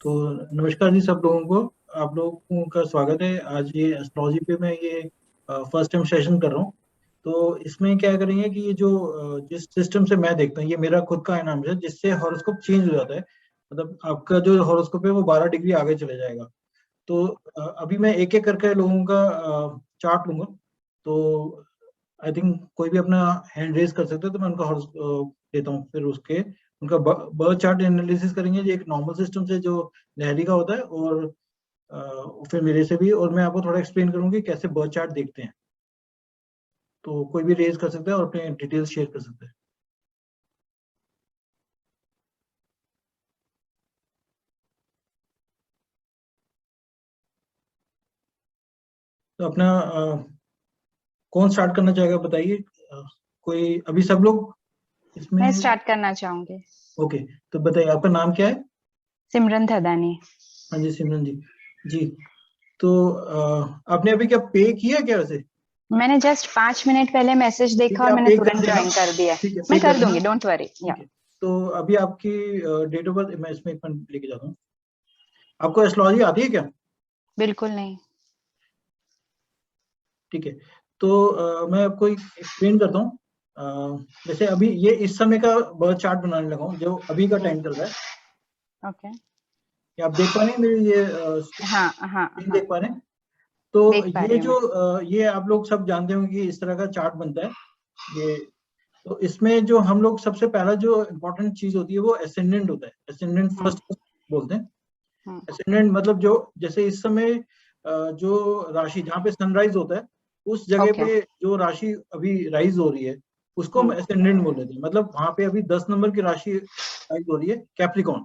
तो नमस्कार जी सब लोगों को। आप लोगों का स्वागत है। आज ये एस्ट्रोलॉजी पे मैं ये फर्स्ट टाइम सेशन कर रहा हूँ। तो इसमें क्या करेंगे कि ये जो जिस सिस्टम से मैं देखता हूँ, ये मेरा खुद का एनालिसिस है जिससे हॉरोस्कोप चेंज हो जाता है। मतलब आपका जो हॉरोस्कोप है वो 12 डिग्री आगे चले जाएगा। तो अभी मैं एक एक करके लोगों का चार्ट लूंगा। तो आई थिंक कोई भी अपना हैंड रेज कर सकते हैं, तो मैं उनका देता हूँ। फिर उसके उनका बर्थ चार्ट एनालिसिस करेंगे, जो एक नॉर्मल सिस्टम से जो लहरी का होता है, और फिर मेरे से भी, और मैं आपको थोड़ा एक्सप्लेन करूंगी कैसे बर्थ चार्ट देखते हैं। तो कोई भी रेज कर सकता है और अपने डिटेल्स शेयर कर सकता है। तो अपना कौन स्टार्ट करना चाहेगा बताइए। कोई अभी सब लोग इसमें? मैं स्टार्ट करना चाहूंगी। ओके, तो बताइए आपका नाम क्या है? सिमरन थदानी। हाँ जी सिमरन जी। जी, तो आपने अभी क्या पे किया क्या वैसे? मैंने जस्ट 5 मिनट पहले मैसेज ठीक देखा है, और आप मैंने पे कर तुरंत देना। ज्वाइन कर दिया। ठीक है, पे मैं कर कर देना। दूंगी, डोंट वरी। ठीक है, तो अभी आपकी डेट ऑफ बर्थ मैं इसमें एक मिनट लेके जाता हूँ। आपको एस्ट्रोलॉजी आती है क्या? बिल्कुल नहीं। ठीक है, तो मैं आपको एक्सप्लेन करता हूँ। जैसे अभी ये इस समय का बर्थ चार्ट बनाने लगा हूँ, जो अभी का टाइम चल रहा है। ओके। ये आप देख पा रहे हैं मेरी ये हाँ हाँ screen हाँ, देख पा रहे हैं? तो देख पा ये रही हूँ जो मैं। ये आप लोग सब जानते होंगे कि इस तरह का चार्ट बनता है ये। तो इसमें जो हम लोग सबसे पहला जो इम्पोर्टेंट चीज होती है वो एसेंडेंट होता है। एसेंडेंट फर्स्ट बोलते हैं। एसेंडेंट मतलब जो जैसे इस समय जो राशि जहाँ पे सनराइज होता है, उस जगह ओके। पे जो राशि अभी राइज हो रही है उसको हम एसेंडेंट बोल लेते हैं। मतलब वहां पे अभी 10 नंबर की राशि राइज हो रही है, कैप्रिकॉन।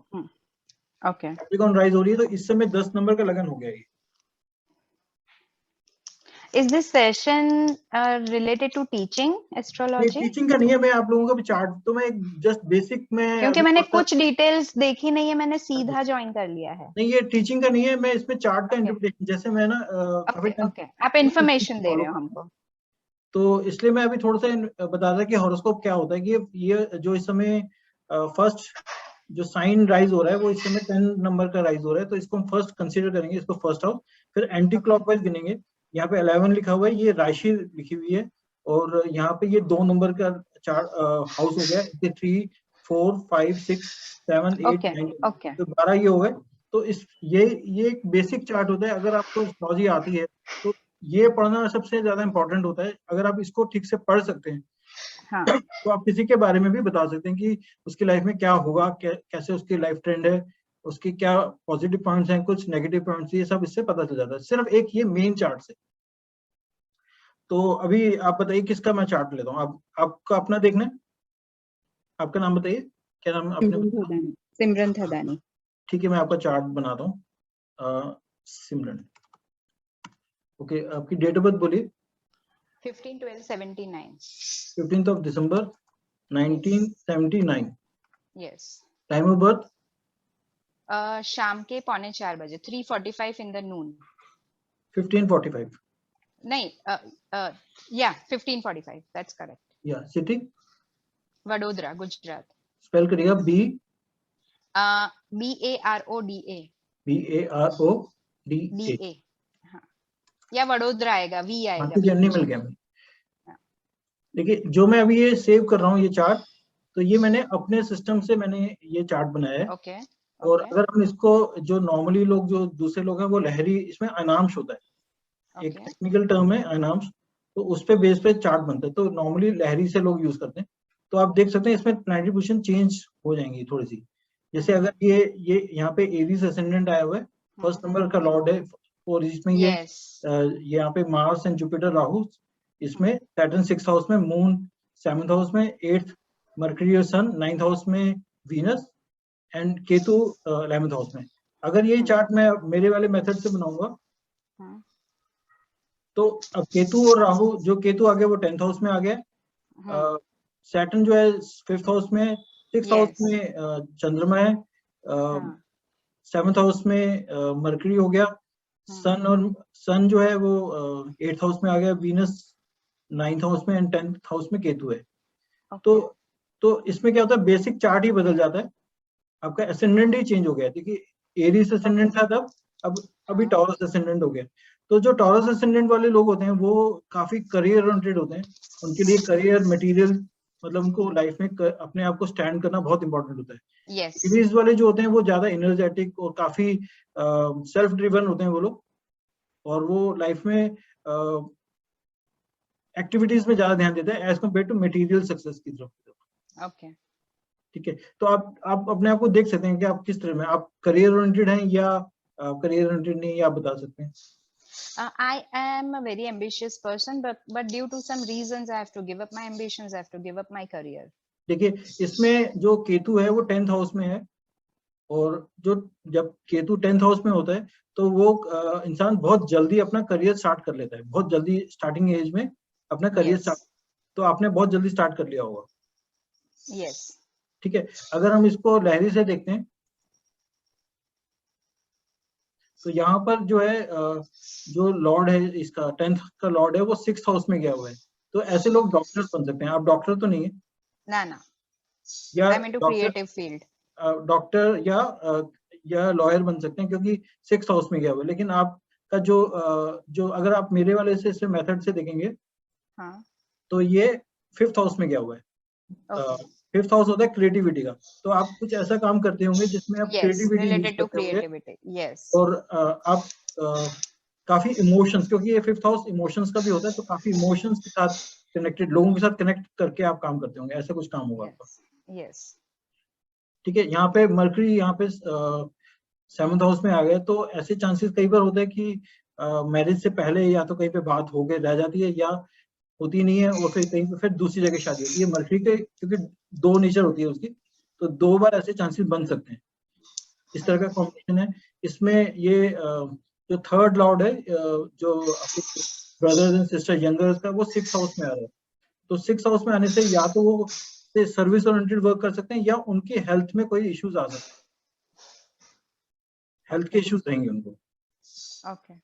ओके। कैप्रिकॉन राइज हो रही है, तो इस समय 10 नंबर का लगन हो गया ये। Is this session related to teaching ये एस्ट्रोलॉजी? टीचिंग का नहीं है, मैं आप लोगों का भी चार्ट तो मैं जस्ट बेसिक में क्योंकि अभी मैंने थोड़ा सा। कुछ डिटेल्स देखी नहीं है, मैंने सीधा ज्वाइन कर लिया है। नहीं, ये टीचिंग का नहीं है, मैं इसमें चार्ट का ओके इंटरप्रिटेशन, जैसे मैं ना काफी ओके टाइम ओके, आप इंफॉर्मेशन दे फॉलो रहे हो करता हूँ। हमको। तो इसलिए मैं अभी थोड़ा सा बता रहा कि हॉरोस्कोप क्या होता है। कि ये जो इस समय फर्स्ट जो साइन राइज हो रहा है वो इस समय 10 नंबर का राइज हो रहा है, तो इसको हम फर्स्ट कंसीडर करेंगे, इसको फर्स्ट हाउस। फिर एंटी क्लॉकवाइज गिनेंगे। यहाँ पे 11 लिखा हुआ है, ये राशि लिखी हुई है। और यहाँ पे ये 2 नंबर का चार हाउस हो गया। इसके 3, 4, 5, 6, 7, 8, ओके 9, ओके। तो 12 ये हो गए। तो इस ये एक बेसिक चार्ट होता है। अगर आपको एस्ट्रोलॉजी आती है तो ये पढ़ना सबसे ज्यादा इंपॉर्टेंट होता है। अगर आप इसको ठीक से पढ़ सकते हैं हाँ तो आप किसी के बारे में भी बता सकते हैं कि उसकी लाइफ में क्या होगा, कैसे उसकी लाइफ ट्रेंड है, उसकी क्या पॉजिटिव पॉइंट्स हैं, कुछ नेगेटिव पॉइंट्स, ये सब इससे पता चल जाता है सिर्फ एक ये मेन चार्ट से। तो अभी आप बताइए किसका मैं चार्ट लेता हूँ। आप आपका अपना देखना है। आपका नाम बताइए, क्या नाम आपने सिमरन बताया? थदानी। सिमरन थदानी। ठीक है, मैं आपका चार्ट बनाता हूँ। सिमरन, ओके, आपकी डेट ऑफ बर्थ बोलिए। 15/12/79। 15th of December yes 1979। Yes. Time of birth शाम के 3:45 बजे, 3:45 इन द नून। 1545। नहीं, या 15:45, दैट्स करेक्ट। या सिटी वडोदरा, गुजरात। स्पेल करिएगा। BARODA। BARODA। DA। हाँ, या वडोदरा आएगा, V हाँ आएगा ठीक है, नहीं बीच मिल में। गया मैं। देखिए जो मैं अभी ये सेव कर रहा हूँ ये चार्ट, तो ये मैंने अपने सिस्टम से मैंने ये चार्ट बनाया है। ओके और ओके अगर हम इसको, जो नॉर्मली लोग जो दूसरे लोग हैं वो लहरी, इसमें अनांश होता है, एक ओके। टेक्निकल टर्म है अनांश। तो उस पे बेस पे चार्ट बनता है, तो नॉर्मली लहरी से लोग यूज करते हैं। तो आप देख सकते हैं इसमें प्लैनेटरी पोजीशन चेंज हो जाएंगी थोड़ी सी। जैसे अगर ये यहाँ पे एरीज असेंडेंट आया हुआ है, फर्स्ट नंबर का लॉर्ड है, और इसमें ये यस। यहाँ पे मार्स एंड जुपिटर राहु, इसमें सैटर्न 6th हाउस में, मून 7th हाउस में, 8th मरकरी और सन 9th हाउस में, Venus and Ketu 11th house में। अगर ये चार्ट मैं मेरे वाले मेथड से बनाऊंगा तो अब केतु और राहु, जो केतु आ गया वो 10th हाउस में आ गया। सैटर्न जो है 5th हाउस में, 6th हाउस यस। में चंद्रमा है, 7th हाउस में मरकरी हो गया। सन जो है वो 8th हाउस में आ गया, वीनस 9th हाउस में एंड 10th हाउस में केतु है। तो इसमें क्या होता है, बेसिक चार्ट ही बदल जाता है, आपका एसेंडेंट ही चेंज हो गया। देखिए एरीज असेंडेंट था तब, अब अभी टॉरस असेंडेंट हो गया। तो जो टॉरस असेंडेंट वाले लोग होते हैं वो काफी करियर ओरिएंटेड होते हैं, उनके लिए करियर मटेरियल मतलब उनको लाइफ में अपने आप को स्टैंड करना बहुत इंपॉर्टेंट होता है। यस एरीज वाले जो होते हैं वो ज्यादा एनर्जेटिक और काफी सेल्फ ड्रिवन होते हैं वो लोग, और वो लाइफ में एक्टिविटीज में ज्यादा ध्यान देते हैं as compare to material success की तरफ। ओके ठीक है, तो आप अपने आप को देख सकते हैं कि आप किस तरह में, आप करियर ओरिएंटेड हैं या करियर ओरिएंटेड नहीं, ये आप बता सकते हैं। I am a very ambitious person, but due to some reasons, I have to give up my ambitions. I have to give up my career. देखिए, इसमें जो केतु है वो 10th हाउस में है, और जो जब केतु 10th हाउस में होता है तो वो इंसान बहुत जल्दी अपना करियर स्टार्ट कर लेता है, बहुत जल्दी स्टार्टिंग एज में अपना करियर Yes. स्टार्ट, तो आपने बहुत जल्दी स्टार्ट कर लिया होगा। Yes. ठीक है, अगर हम इसको लहरी से देखते हैं तो यहाँ पर जो है जो लॉर्ड है इसका 10th का लॉर्ड है वो 6th हाउस में गया हुआ है, तो ऐसे लोग डॉक्टर्स बन सकते हैं। आप डॉक्टर तो नहीं है, No, no. या I'm into doctor creative field. Doctor या लॉयर बन सकते हैं क्योंकि 6th हाउस में गया हुआ है। लेकिन आपका जो अगर आप मेरे वाले से मेथड से देखेंगे हाँ. तो ये 5th हाउस में गया हुआ है। Okay. 5th हाउस होता है क्रिएटिविटी का, तो आप कुछ ऐसा काम करते होंगे जिसमें आप Yes. Creativity use Related to करते होंगे, creativity. Yes. और आप काफी इमोशंस, क्योंकि ये 5th हाउस इमोशंस का भी होता है, तो काफी इमोशंस के साथ कनेक्टेड लोगों के साथ कनेक्ट करके आप काम करते होंगे, ऐसा कुछ काम होगा आपका। Yes. Yes. ठीक है, यहाँ पे मरकरी यहाँ पे 7th हाउस में आ गए, तो ऐसे चांसेस कई बार होते हैं कि मैरिज से पहले या तो कहीं पे बात हो गए रह जाती है, या होती नहीं है, और फिर कहीं पे फिर दूसरी जगह शादी होती है। मरकरी के क्योंकि दो नेचर होती है उसकी, तो 2 बार ऐसे चांसेस बन सकते हैं। इस तरह का कॉम्बिनेशन है इसमें। ये जो थर्ड लॉर्ड है जो आपके ब्रदर्स एंड सिस्टर यंगर्स का, वो 6th हाउस में आ रहा है, तो 6th हाउस में आने से या तो वो सर्विस ओरिएंटेड वर्क कर सकते हैं, या उनकी हेल्थ में कोई इश्यूज आ सकते हैं, हेल्थ के इश्यूज रहेंगे उनको। Okay.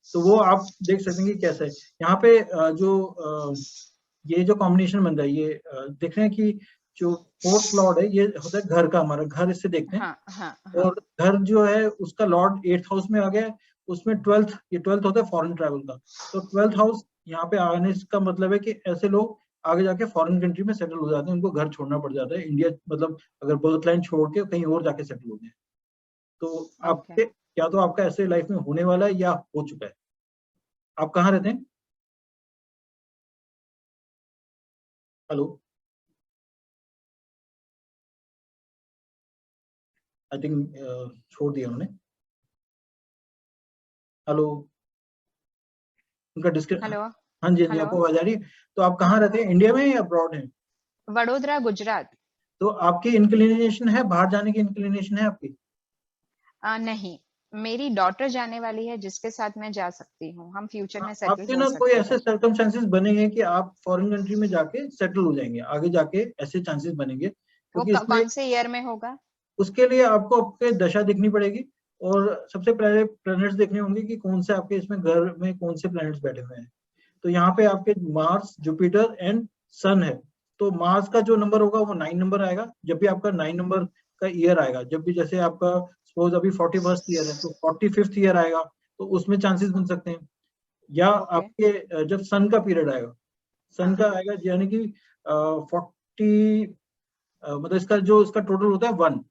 तो वो आप देख सकते हैं कि कैसा है। यहाँ पे ये जो कॉम्बिनेशन बन रहा है, ये देख रहे हैं कि जो 4th लॉर्ड है ये होता है घर का, हमारा घर इससे देखते हैं, हाँ हाँ हाँ. और घर जो है उसका लॉर्ड 8th हाउस में आ गया है, उसमें 12th, ये 12th होता है फॉरेन ट्रैवल का, तो 12th हाउस यहाँ पे आने का मतलब है कि ऐसे लोग आगे जाके फॉरेन कंट्री में सेटल हो जाते हैं, उनको घर छोड़ना पड़ जाता है इंडिया, मतलब अगर बर्थ लाइन छोड़ के कहीं और जाके सेटल होते हैं। तो Okay. आपके या तो आपका ऐसे लाइफ में होने वाला है या हो चुका है। आप कहाँ रहते हैं? हेलो, आई थिंक छोड़ दिया उन्होंने। हेलो, उनका डिस्क, हेलो. हाँ जी हाँ जी, हेलो. आपको आवाज आ रही है? तो आप कहाँ रहते हैं, इंडिया में या अब्रॉड हैं? वडोदरा गुजरात. तो आपकी इंक्लिनेशन है बाहर जाने की, इंक्लिनेशन है आपकी? नहीं, मेरी डॉटर जाने वाली है जिसके साथ मैं जा सकती हूँ. हम फ्यूचर में सेटल आपके हो ना कोई सकते ऐसे हैं. सर्कमस्टेंसेस बनेंगे कि आप फॉरेन कंट्री में जाके सेटल हो जाएंगे, आगे जाके ऐसे चांसेस बनेंगे, वो क्योंकि इसमें कौन से ईयर में होगा? उसके लिए आपको आपके दशा देखनी पड़ेगी, और सबसे पहले प्लैनेट्स देखने होंगे कि कौन से आपके इसमें घर में कौन से प्लैनेट्स बैठे हुए हैं। तो यहाँ पे आपके मार्स, जुपिटर एंड सन है, तो मार्स का जो नंबर होगा वो 9 नंबर आएगा। जब भी आपका 9 नंबर का ईयर आएगा, जब भी जैसे आपका सपोज अभी 41st ईयर है तो 45th ईयर आएगा, तो उसमें चांसेस बन सकते हैं। या ओके. आपके जब सन का पीरियड आएगा, सन का आएगा यानी कि 40, मतलब इसका टोटल होता है 1,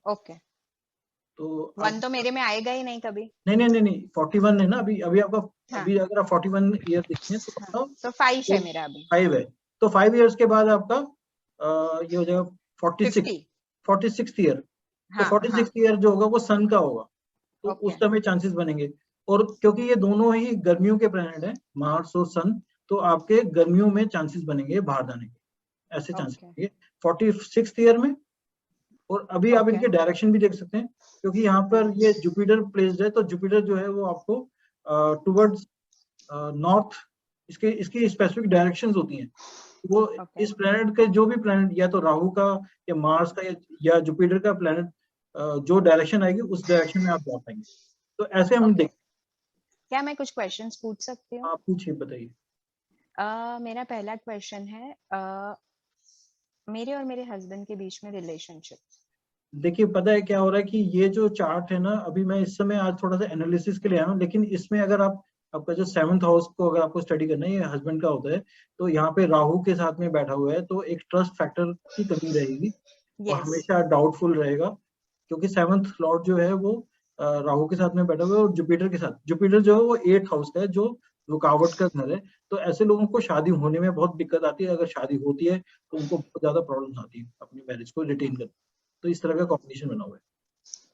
ओके. तो 1 आप तो मेरे में आएगा ही नहीं कभी. नहीं नहीं नहीं नहीं 41 है ना, अभी अभी आपका, हाँ अभी अगर आप 41 ईयर देखते हैं तो हाँ. आपका तो 5 वो है मेरा अभी. 5 है, तो 5 ईयर्स के बाद आपका ये हो जाएगा 46, 50. 46 ईयर, तो हाँ 46 हाँ. ईयर जो होगा वो सन का होगा, तो ओके. उस समय चांसेस बनेंगे। और क्योंकि ये दोनों ही गर्मियों के प्लैनेट हैं, मार्स और सन, तो आपके गर्मियों में चांसेस बनेंगे बाहर जाने के, ऐसे चांसेस ओके. बनेंगे 46 ईयर में। और अभी आप ओके. इनके डायरेक्शन भी देख सकते हैं, क्योंकि यहाँ पर ये जुपिटर प्लेस्ड है, तो जुपिटर जो है वो आपको टुवर्ड्स नॉर्थ, इसके इसकी स्पेसिफिक डायरेक्शंस होती हैं, वो ओके. इस प्लेनेट के जो भी प्लेनेट, या तो राहु का या मार्स का या जुपिटर का प्लेनेट, जो डायरेक्शन आएगी उस डायरेक्शन में आप जा पाएंगे, तो ऐसे हम ओके. देख। क्या मैं कुछ क्वेश्चंस पूछ सकती हूँ? आप पूछिए, बताइए। मेरा पहला क्वेश्चन है, मेरे और मेरे हस्बैंड के बीच में रिलेशनशिप. देखिए पता है क्या हो रहा है कि ये जो चार्ट है ना, अभी मैं इस समय आज थोड़ा सा एनालिसिस के लिए आया हूँ, लेकिन इसमें अगर आप आपका जो 7th हाउस को अगर आपको स्टडी करना है, ये हस्बैंड का होता है, तो यहाँ पे राहु के साथ में बैठा हुआ है, तो एक ट्रस्ट फैक्टर की कमी रहेगी, वो यस हमेशा डाउटफुल रहेगा, क्योंकि 7th लॉर्ड जो है वो राहु के साथ में बैठा हुआ है, और जुपिटर के साथ, जुपिटर जो है वो 8th हाउस का है, जो रुकावट का घर है। तो ऐसे लोगों को शादी होने में बहुत दिक्कत आती है, अगर शादी होती है तो उनको बहुत ज्यादा प्रॉब्लम्स आती है अपनी मैरिज को रिटेन करने। तो इस तरह का कॉम्बिनेशन बना हुआ है।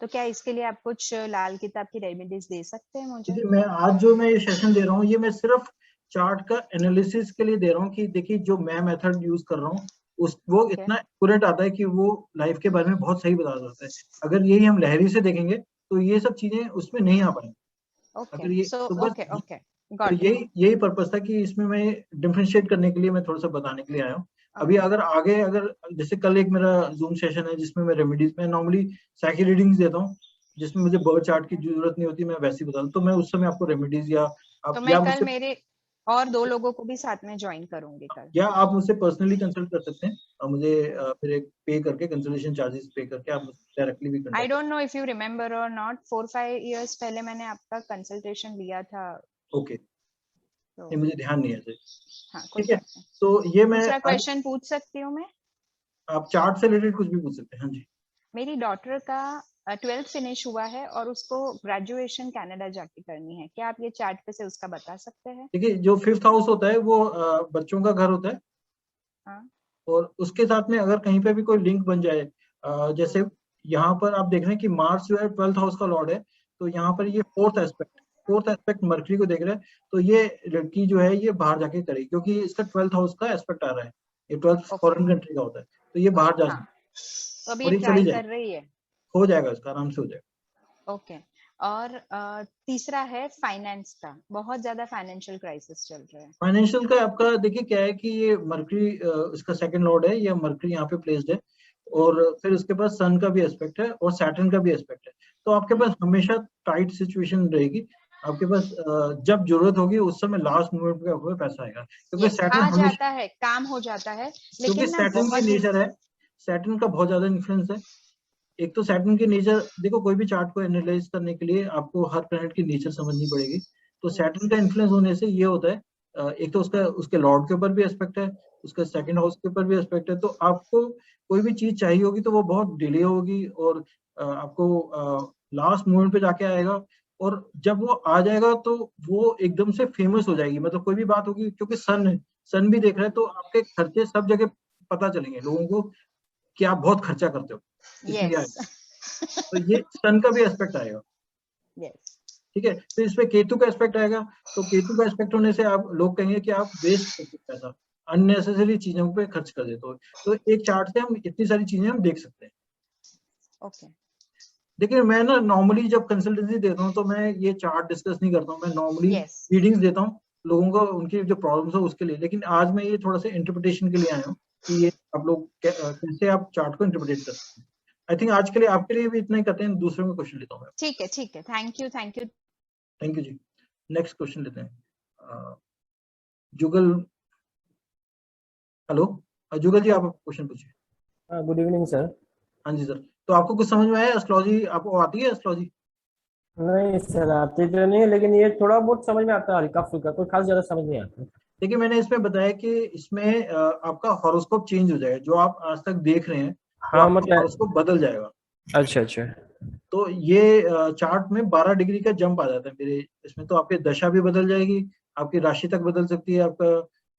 तो क्या इसके लिए आप कुछ लाल किताब की रेमेडीज दे सकते हैं मुझे? देखिए मैं आज जो मैं ये सेशन दे रहा हूँ, ये मैं सिर्फ चार्ट का एनालिसिस के लिए दे रहा हूँ, कि देखिए जो मैं मेथड यूज कर रहा हूँ उस वो ओके इतना एक्यूरेट आता है कि वो लाइफ के बारे में बहुत सही बता जाता है। अगर यही हम लहरी से देखेंगे तो ये सब चीजें उसमें नहीं आ पाएंगी। ओके अगर ये सो तो बस ओके ओके तो गॉट इट। यही यही पर्पस था कि इसमें मैं डिफरेंशिएट करने के लिए मैं थोड़ा सा बताने के लिए आया हूँ। अभी ओके अगर आगे अगर जैसे कल एक मेरा जूम सेशन है जिसमें मैं रेमेडीज में नॉर्मली साइकी रीडिंग्स देता हूँ, जिसमें मुझे बर्थ चार्ट की जरूरत नहीं होती, मैं वैसे ही बता दूं, तो मैं उस समय आपको रेमेडीज तो मैं या कल मुझसे मेरे और 2 लोगों को भी साथ में ज्वाइन करूंगी कल। आप मुझसे पर्सनली कंसल्ट कर सकते हैं, और मुझे फिर एक पे करके कंसल्टेशन चार्जेस पे करके आप मुझसे डायरेक्टली भी eye contact don't know if you remember और नॉट, 4-5 इयर्स पहले मैंने आपका कंसल्टेशन लिया था। कर। ओके, तो ये मुझे ध्यान नहीं है सर। हाँ कोई ठीक है, बात नहीं। तो ये मैं दूसरा आज क्वेश्चन पूछ सकती हूँ मैं? आप चार्ट से रिलेटेड कुछ भी पूछ सकते हैं। हाँ जी। मेरी डॉटर का 12th फिनिश हुआ है और उसको ग्रेजुएशन कनाडा जाके करनी है, क्या आप ये चार्ट पे से उसका बता सकते हैं? देखिए जो 5th हाउस होता है वो बच्चों का घर होता है, हाँ और उसके साथ में अगर कहीं पे भी कोई लिंक बन जाए, जैसे यहाँ पर आप देख रहे हैं कि मार्स जो है 12th हाउस का लॉर्ड है, तो यहाँ पर ये फोर्थ एस्पेक्ट मरकरी को देख रहे हैं, तो ये लड़की जो है ये बाहर जाके करेगी, क्योंकि इसका 12th हाउस का एस्पेक्ट आ रहा है, ये 12th ओके फॉरेन कंट्री का होता है, तो ये बाहर जा हाँ, सकती तो अभी है, ये और ये चली ट्राई कर जाएगी, रही है। हो जाएगा, इसका आराम से हो जाएगा। ओके और तीसरा है फाइनेंस का, बहुत ज्यादा फाइनेंशियल क्राइसिस चल रहा है। फाइनेंशियल का आपका देखिए क्या है कि ये मरकरी इसका सेकंड लॉर्ड है, या मरकरी यहाँ पे प्लेस्ड है, और फिर उसके पास सन का भी एस्पेक्ट है और सैटर्न का भी एस्पेक्ट है, तो आपके पास हमेशा टाइट सिचुएशन रहेगी। आपके पास जब जरूरत होगी उस समय लास्ट मोमेंट पे आपको पैसा आएगा, क्योंकि यस सैटर्न आ हमेशा, जाता है, काम हो जाता है, क्योंकि लेकिन ना सैटर्न की बहुत नेचर है, सैटर्न का बहुत ज्यादा इन्फ्लुएंस है। एक तो सैटर्न की नेचर देखो, कोई भी चार्ट को एनालाइज करने के लिए आपको हर प्लैनेट की नेचर समझनी पड़ेगी। तो सैटर्न यस का इन्फ्लुएंस होने से ये होता है, एक तो उसका उसके लॉर्ड के ऊपर भी एस्पेक्ट है, उसका सेकंड हाउस के ऊपर भी एस्पेक्ट है, तो आपको कोई भी चीज चाहिए होगी तो वो बहुत डिले होगी, और आपको लास्ट मोमेंट पे जाके आएगा, और जब वो आ जाएगा तो वो एकदम से फेमस हो जाएगी, मतलब कोई भी बात होगी, क्योंकि सन है, सन भी देख रहा है, तो आपके खर्चे सब जगह पता चलेंगे लोगों को कि आप बहुत खर्चा करते हो, इसलिए यस आएगा। तो ये सन का भी एस्पेक्ट आएगा। यस ठीक है, तो इसमें केतु का एस्पेक्ट आएगा, तो केतु का एस्पेक्ट होने से आप लोग कहेंगे कि आप वेस्ट करते हो पैसा, अननेसेसरी चीजों पे खर्च कर देते हो, तो एक चार्ट से हम इतनी सारी चीजें हम देख सकते हैं। ओके देखिए मैं ना नॉर्मली जब कंसल्टेंसी देता हूँ तो मैं ये चार्ट डिस्कस नहीं करता हूँ, मैं नॉर्मली यस रीडिंग्स देता हूँ लोगों को, उनकी जो प्रॉब्लम्स हो उसके लिए, लेकिन आज मैं ये थोड़ा सा इंटरप्रिटेशन के लिए आया हूँ कि ये आप लोग कैसे आप चार्ट को इंटरप्रिटेट कर सकते हैं। आई थिंक आज के लिए आपके लिए भी इतना ही करते हैं, दूसरों में क्वेश्चन लेता हूँ मैं। ठीक है thank you thank you. Thank you जी। नेक्स्ट क्वेश्चन लेते हैं। जुगल, हेलो, जुगल जी आप क्वेश्चन पूछिए। हाँ, गुड इवनिंग सर। हाँ जी सर, तो आपको कुछ समझ में आया, एस्ट्रोलॉजी आपको आती है एस्ट्रोलॉजी? नहीं सर, आती तो नहीं है, लेकिन ये थोड़ा बहुत समझ में आता है, हल्का फुल्का, कोई खास ज्यादा समझ नहीं आता। देखिए मैंने इसमें बताया कि इसमें आपका हॉरोस्कोप चेंज हो जाएगा, जो आप आज तक देख रहे हैं वो हाँ आपका मतलब, हॉरोस्कोप बदल जाएगा। अच्छा अच्छा। तो ये चार्ट में 12 डिग्री का जंप आ जाता है मेरे इसमें, तो आपकी दशा भी बदल जाएगी, आपकी राशि तक बदल सकती है, आपका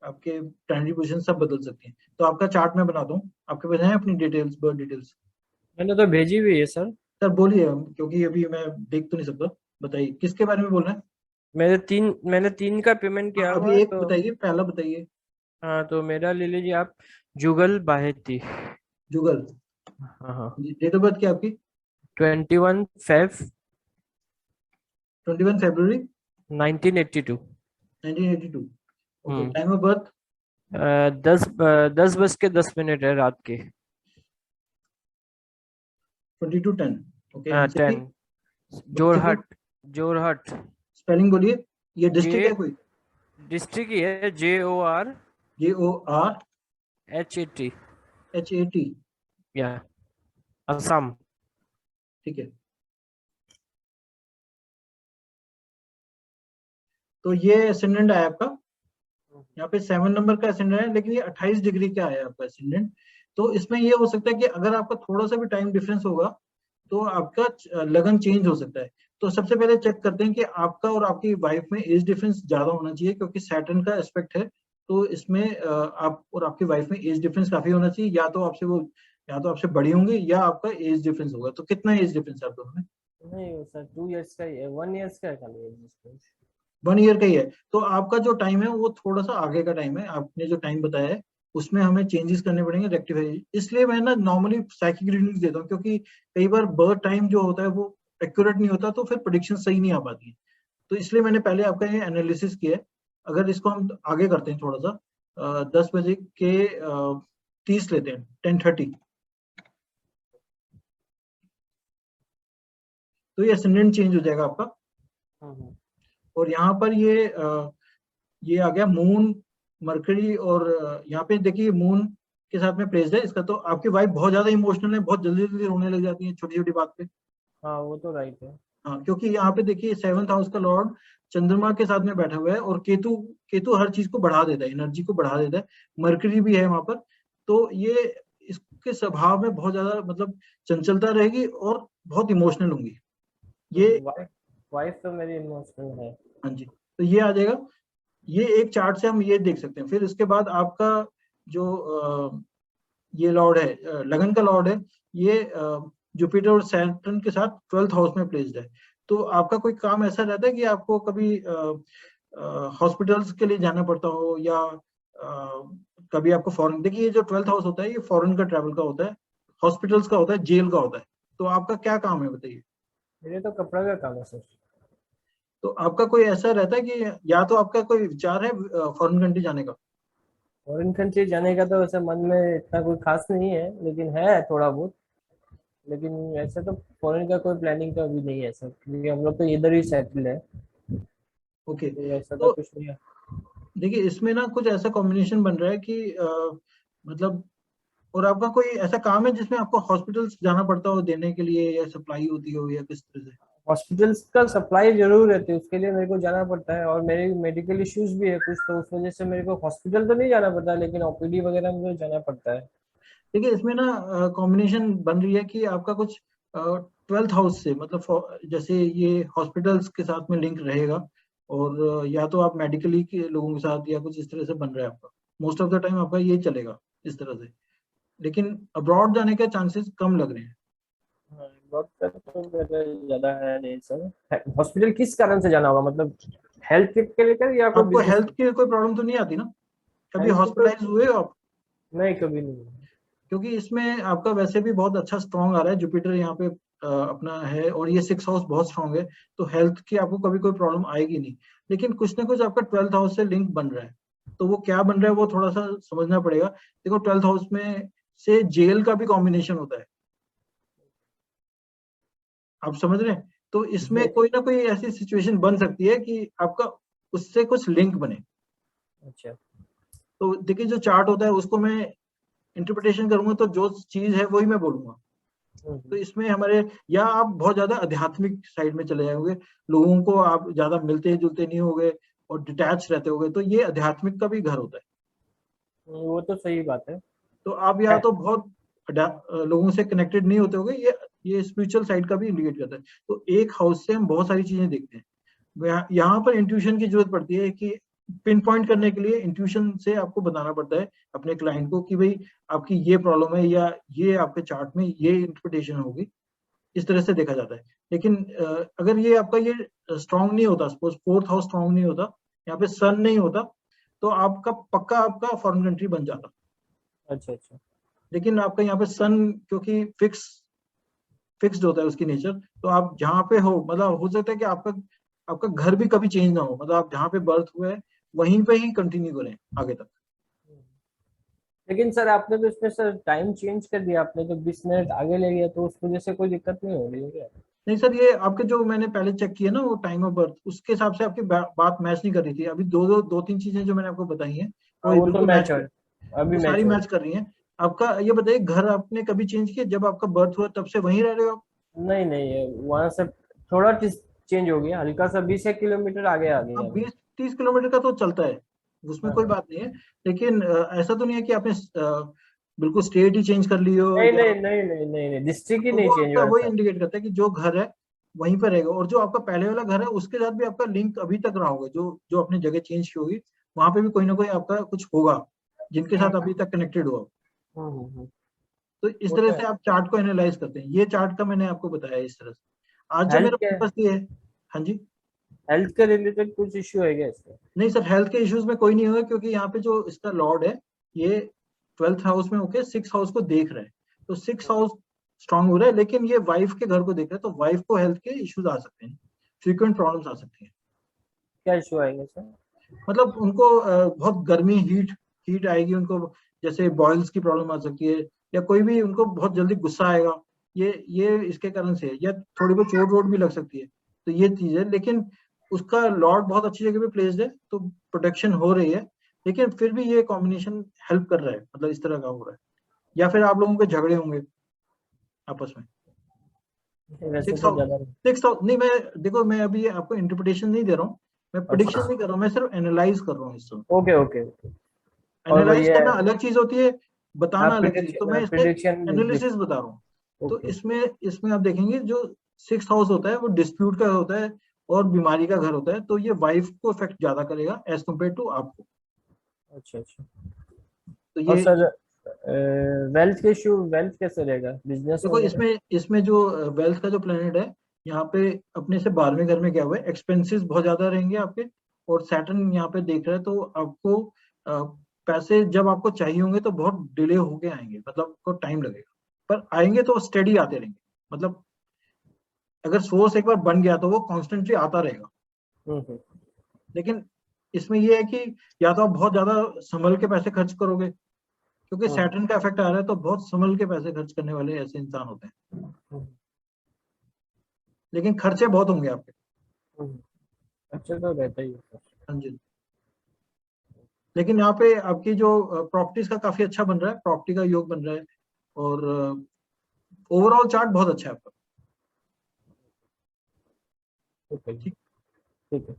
आपके प्लानिटरी पोजीशन सब बदल सकती है। तो आपका चार्ट मैं बना दूं, आपके पास है अपनी डिटेल्स, बर्थ डिटेल्स? मैंने तो भेजी हुई है सर। सर बोलिए, क्योंकि अभी मैं देख तो नहीं सकता, बताइए किसके बारे में बोल रहे हैं। मैंने तीन का पेमेंट हाँ किया हुआ अभी है एक तो। बताइए, पहला बताइए। हाँ तो मेरा ले लीजिए आप, जुगल बाहेती। जुगल, हाँ हाँ। डेट ऑफ बर्थ क्या आपकी? 21 Feb 21 February 1982। 1982। Okay, hmm. Time of birth? 10:10 है रात के। 22:10। Okay, and city? 10। City, Jorhat. Jorhat. Spelling बोलिए, ये जे डिस्ट्रिक्ट है कोई? डिस्ट्रिक्ट ही है, JORHAT? JORHAT। या असम। ठीक है। तो ये एसेंडेंट आया आपका, यहाँ पे 7 नंबर का एसेंडेंट है, लेकिन ये 28 डिग्री का है आपका एसेंडेंट। तो इसमें ये हो सकता है कि अगर आपका थोड़ा सा भी टाइम डिफरेंस होगा तो आपका लगन चेंज हो सकता है। तो सबसे पहले चेक करते हैं कि आपका और आपकी वाइफ में एज डिफरेंस ज्यादा होना चाहिए, क्योंकि सैटर्न का एस्पेक्ट है। तो इसमें आप और आपकी वाइफ में एज डिफरेंस काफी होना चाहिए, या तो आपसे बड़ी होंगी या आपका एज डिफरेंस होगा। तो कितना एज डिफरेंस है आप दोनों में? नहीं सर 2 इयर्स का ही है, 1 इयर्स का है खाली एग्जिस्टेंस। 1 ईयर का ही है। तो आपका जो टाइम है वो थोड़ा सा आगे का टाइम है, आपने जो टाइम बताया है उसमें हमें चेंजेस करने पड़ेंगे, रेक्टिफाई। इसलिए मैं ना नॉर्मली साइकिक रीडिंग्स देता हूँ, क्योंकि कई बार बर्थ टाइम जो होता है वो एक्यूरेट नहीं होता, तो फिर प्रिडिक्शन सही नहीं आ पाती है। तो इसलिए मैंने पहले आपका ये एनालिसिस किया है। अगर इसको हम आगे करते हैं थोड़ा सा, 10 बजे के 30 लेते हैं, 10:30। तो ये असेंडेंट चेंज हो जाएगा आपका। और यहाँ पर ये आ गया मून, मरकरी, और यहाँ पे देखिए मून के साथ में प्लेस्ड है इसका। तो आपकी वाइफ बहुत ज्यादा इमोशनल है, बहुत जल्दी जल्दी रोने लग जाती है छोटी छोटी बात पे। हाँ वो तो राइट है। हाँ, क्योंकि यहाँ पे देखिए 7th हाउस का लॉर्ड चंद्रमा के साथ में बैठा हुआ है, और केतु केतु हर चीज को बढ़ा देता है, एनर्जी को बढ़ा देता है। मरकरी भी है वहां पर। तो ये इसके स्वभाव में बहुत ज्यादा मतलब चंचलता रहेगी और बहुत इमोशनल होंगी ये। वाइफ तो मेरी इमोशनल है। हाँ जी, तो ये आ जाएगा। ये एक चार्ट से हम ये देख सकते हैं। फिर इसके बाद आपका जो ये लॉर्ड है, लगन का लॉर्ड है, ये जुपिटर और सैटर्न के साथ 12th हाउस में प्लेस्ड है। तो आपका कोई काम ऐसा रहता है कि आपको कभी हॉस्पिटल्स के लिए जाना पड़ता हो, या कभी आपको फॉरेन, देखिए ये जो 12th हाउस होता है ये फॉरेन का ट्रैवल का होता है, हॉस्पिटल्स का होता है, जेल का होता है। तो आपका क्या काम है बताइए? मेरे तो कपड़ा का काम है सर। तो आपका कोई ऐसा रहता है कि या तो आपका कोई विचार है फॉरेन कंट्री जाने का? फॉरेन कंट्री जाने का तो वैसे मन में इतना कोई खास नहीं है, लेकिन है थोड़ा बहुत। लेकिन ऐसे तो फॉरेन का कोई प्लानिंग तो अभी नहीं है सर, क्योंकि हम लोग तो इधर ही सेटल है। ओके। तो ऐसा तो तो कुछ नहीं है। देखिए इसमें ना कुछ ऐसा कॉम्बिनेशन बन रहा है कि मतलब, और आपका कोई ऐसा काम है जिसमें आपको हॉस्पिटल्स जाना पड़ता हो देने के लिए, या सप्लाई होती हो, या किस तरह से? हॉस्पिटल्स का सप्लाई जरूर रहती है, उसके लिए मेरे को जाना पड़ता है, और मेरे मेडिकल इश्यूज भी है कुछ, तो उस वजह से मेरे को हॉस्पिटल तो नहीं जाना पड़ता, लेकिन ओपीडी वगैरह में तो जाना पड़ता है। देखिए इसमें ना कॉम्बिनेशन बन रही है कि आपका कुछ 12th हाउस से मतलब जैसे ये हॉस्पिटल्स के साथ में लिंक रहेगा, और या तो आप मेडिकली के लोगों के साथ, या कुछ इस तरह से बन रहा है आपका। मोस्ट ऑफ द टाइम आपका ये चलेगा इस तरह से, लेकिन अब्रॉड जाने के चांसेस कम लग रहे हैं। हाँ, डॉक्टर तो मेरा ज्यादा है नहीं सर। हॉस्पिटल किस कारण से जाना होगा, मतलब हेल्थ के लेकर या कोई आपको बिजनेस? हेल्थ की कोई प्रॉब्लम तो नहीं आती ना? कभी हेल्थ की तो हॉस्पिटलाइज हुए हो आप? नहीं, कभी नहीं। क्योंकि इसमें आपका वैसे भी बहुत अच्छा स्ट्रॉन्ग आ रहा है, जुपिटर यहाँ पे अपना है, और ये 6th हाउस बहुत स्ट्रॉन्ग है। तो हेल्थ की आपको कभी कोई प्रॉब्लम आएगी नहीं। लेकिन कुछ ना कुछ आपका 12th हाउस से लिंक बन रहा है। तो वो क्या बन रहा है वो थोड़ा सा समझना पड़ेगा। देखो 12th हाउस में से जेल का भी कॉम्बिनेशन होता है, आप समझ रहे हैं? तो इसमें कोई ना कोई ऐसी सिचुएशन बन सकती है कि आपका उससे कुछ लिंक बने। अच्छा। तो देखिए जो चार्ट होता है उसको मैं इंटरप्रिटेशन करूंगा, तो जो चीज है वही मैं बोलूंगा। तो इसमें हमारे, या आप बहुत ज्यादा आध्यात्मिक साइड में चले जाओगे, लोगों को आप ज्यादा मिलते जुलते नहीं होगे और डिटैच रहते होगे, तो ये आध्यात्मिक का भी घर होता है। वो तो सही बात है। तो आप या तो बहुत लोगों से कनेक्टेड नहीं होते होगे, ये स्पिरिचुअल साइड का भी इंडिकेट करता है। तो एक हाउस से हम बहुत सारी चीजें देखते हैं। यहाँ पर इंट्यूशन की जरूरत पड़ती है कि पिन पॉइंट करने के लिए इंट्यूशन से आपको बताना पड़ता है अपने क्लाइंट को कि भाई आपकी ये प्रॉब्लम है, या ये आपके चार्ट में ये इंटरप्रिटेशन होगी। इस तरह से देखा जाता है। लेकिन अगर ये आपका ये स्ट्रांग नहीं होता, सपोज 4th हाउस स्ट्रांग नहीं होता, यहाँ पे सन नहीं होता, तो आपका पक्का आपका फॉरेन कंट्री बन जाता। अच्छा अच्छा। लेकिन आपका यहाँ पे सन क्योंकि फिक्स्ड होता है उसकी नेचर, तो आप जहाँ पे हो, मतलब हो सकता है कि आपका आपका घर भी कभी चेंज ना हो, मतलब आप जहाँ पे बर्थ हुए हैं वहीं पे ही कंटिन्यू करें आगे तक। लेकिन सर आपने तो इसमें सर टाइम चेंज कर दिया, आपने तो 20 मिनट आगे ले लिया, तो उस वजह से कोई दिक्कत नहीं हो रही है क्या? नहीं सर, ये आपके जो मैंने पहले चेक किया ना वो टाइम ऑफ बर्थ, उसके हिसाब से आपकी बात मैच नहीं कर रही थी। अभी दो तीन चीजें जो मैंने आपको बताई हैं हाँ वो वो तो बिल्कुल मैच मैच हो, कर, अभी वो मैच सारी हो। मैच कर रही हैं। आपका ये बताइए, घर आपने कभी चेंज किया जब आपका बर्थ हुआ तब से वहीं रह रहे हो आप? नहीं नहीं है, वहां से थोड़ा चेंज हो गया, हल्का सा 20 किलोमीटर आगे आ गया हाँ, अभी। 20-30 किलोमीटर का तो चलता है, उसमें हाँ कोई हाँ। बात नहीं है। लेकिन ऐसा तो नहीं है कि आपने बिल्कुल स्टेट ही चेंज कर ली हो, नहीं या नहीं नहीं नहीं नहीं नहीं, डिस्ट्रिक्ट ही तो नहीं वो चेंज आपका हुआ वही सर। इंडिकेट करता है कि जो घर है वहीं पर रहेगा, और जो आपका पहले वाला घर है उसके साथ भी आपका लिंक अभी तक रहा होगा, जो जो अपनी जगह चेंज की होगी वहां पे भी कोई ना कोई आपका कुछ होगा जिनके साथ अभी तक कनेक्टेड हुआ। हम्म। तो इस वो तरह तो से है। आप चार्ट को एनालाइज करते हैं, ये चार्ट का मैंने आपको बताया इस तरह से। आज जो हेल्थ मेरा के पर्पस ये है। हाँ जी। हेल्थ के रिलेटेड कुछ इश्यू है क्या इसमें? नहीं सर, हेल्थ के इश्यूज में कोई नहीं होगा, क्योंकि यहाँ पे जो इसका लॉर्ड है ये 12th हाउस में होके 6th हाउस को देख रहा है, तो 6th हाउस स्ट्रांग हो रहा है, लेकिन ये वाइफ के घर को देख रहा है, तो वाइफ को हेल्थ के इश्यूज आ सकते हैं, फ्रीक्वेंट प्रॉब्लम्स आ सकती हैं। क्या इश्यू आएंगे सर? मतलब उनको बहुत गर्मी, हीट हीट आएगी उनको, जैसे बॉयल्स की प्रॉब्लम आ सकती है, या कोई भी उनको बहुत जल्दी गुस्सा आएगा, ये इसके कारण से है, या थोड़ी बहुत चोट वोट भी लग सकती है। तो ये चीज है, लेकिन उसका लॉर्ड बहुत अच्छी जगह पे प्लेस्ड है, तो प्रोटेक्शन हो रही है। लेकिन फिर भी ये कॉम्बिनेशन हेल्प कर रहा है, मतलब इस तरह का हो रहा है। या फिर आप लोगों के झगड़े होंगे आपस में। वैसे सिक्स तो हाउस, ज्यादा। 6th हाउस नहीं, मैं देखो मैं अभी आपको इंटरप्रिटेशन नहीं दे रहा हूँ, मैं प्रिडिक्शन अच्छा। नहीं कर रहा हूँ, मैं सिर्फ एनालाइज कर रहा हूँ इस समय। Okay okay okay. और वो एनालाइज ये करना अलग चीज होती है, बताना आप अलग चीज, तो मैं प्रिडिक्शन इसमें प्रिडिक्शन एनालिसिस बता रहा हूँ। तो ओके। इसमें इसमें आप देखेंगे जो 6th हाउस होता है वो डिस्प्यूट का होता है और बीमारी का घर होता है, तो ये वाइफ को इफेक्ट ज्यादा करेगा एज कम्पेयर टू आपको। अच्छा अच्छा। तो और ये सर वेल्थ के इशू, वेल्थ कैसे रहेगा, बिजनेस देखो, वगैरह? इसमें इसमें जो वेल्थ का जो प्लेनेट है यहाँ पे अपने से 12वें घर में क्या हुआ है, एक्सपेंसेस बहुत ज्यादा रहेंगे आपके, और सैटर्न यहाँ पे देख रहा है, तो आपको पैसे जब आपको चाहिए होंगे तो बहुत डिले होके आएंगे, मतलब आपको टाइम लगेगा, पर आएंगे तो स्टेडी आते रहेंगे। मतलब अगर सोर्स एक बार बन गया तो वो कॉन्स्टेंटली आता रहेगा। हम्म। लेकिन इसमें ये है कि या तो आप बहुत ज्यादा संभल के पैसे खर्च करोगे, क्योंकि हम्म सैटर्न का इफेक्ट आ रहा है, तो बहुत संभल के पैसे खर्च करने वाले ऐसे इंसान होते हैं, हम्म, लेकिन खर्चे बहुत होंगे आपके। हम्म। अच्छा तो रहता ही है सर। हाँ जी। लेकिन यहाँ पे आपकी जो प्रॉपर्टीज का काफी अच्छा बन रहा है, प्रॉपर्टी का योग बन रहा है, और ओवरऑल चार्ट बहुत अच्छा है आपका। ठीक है ठीक। ठीक है।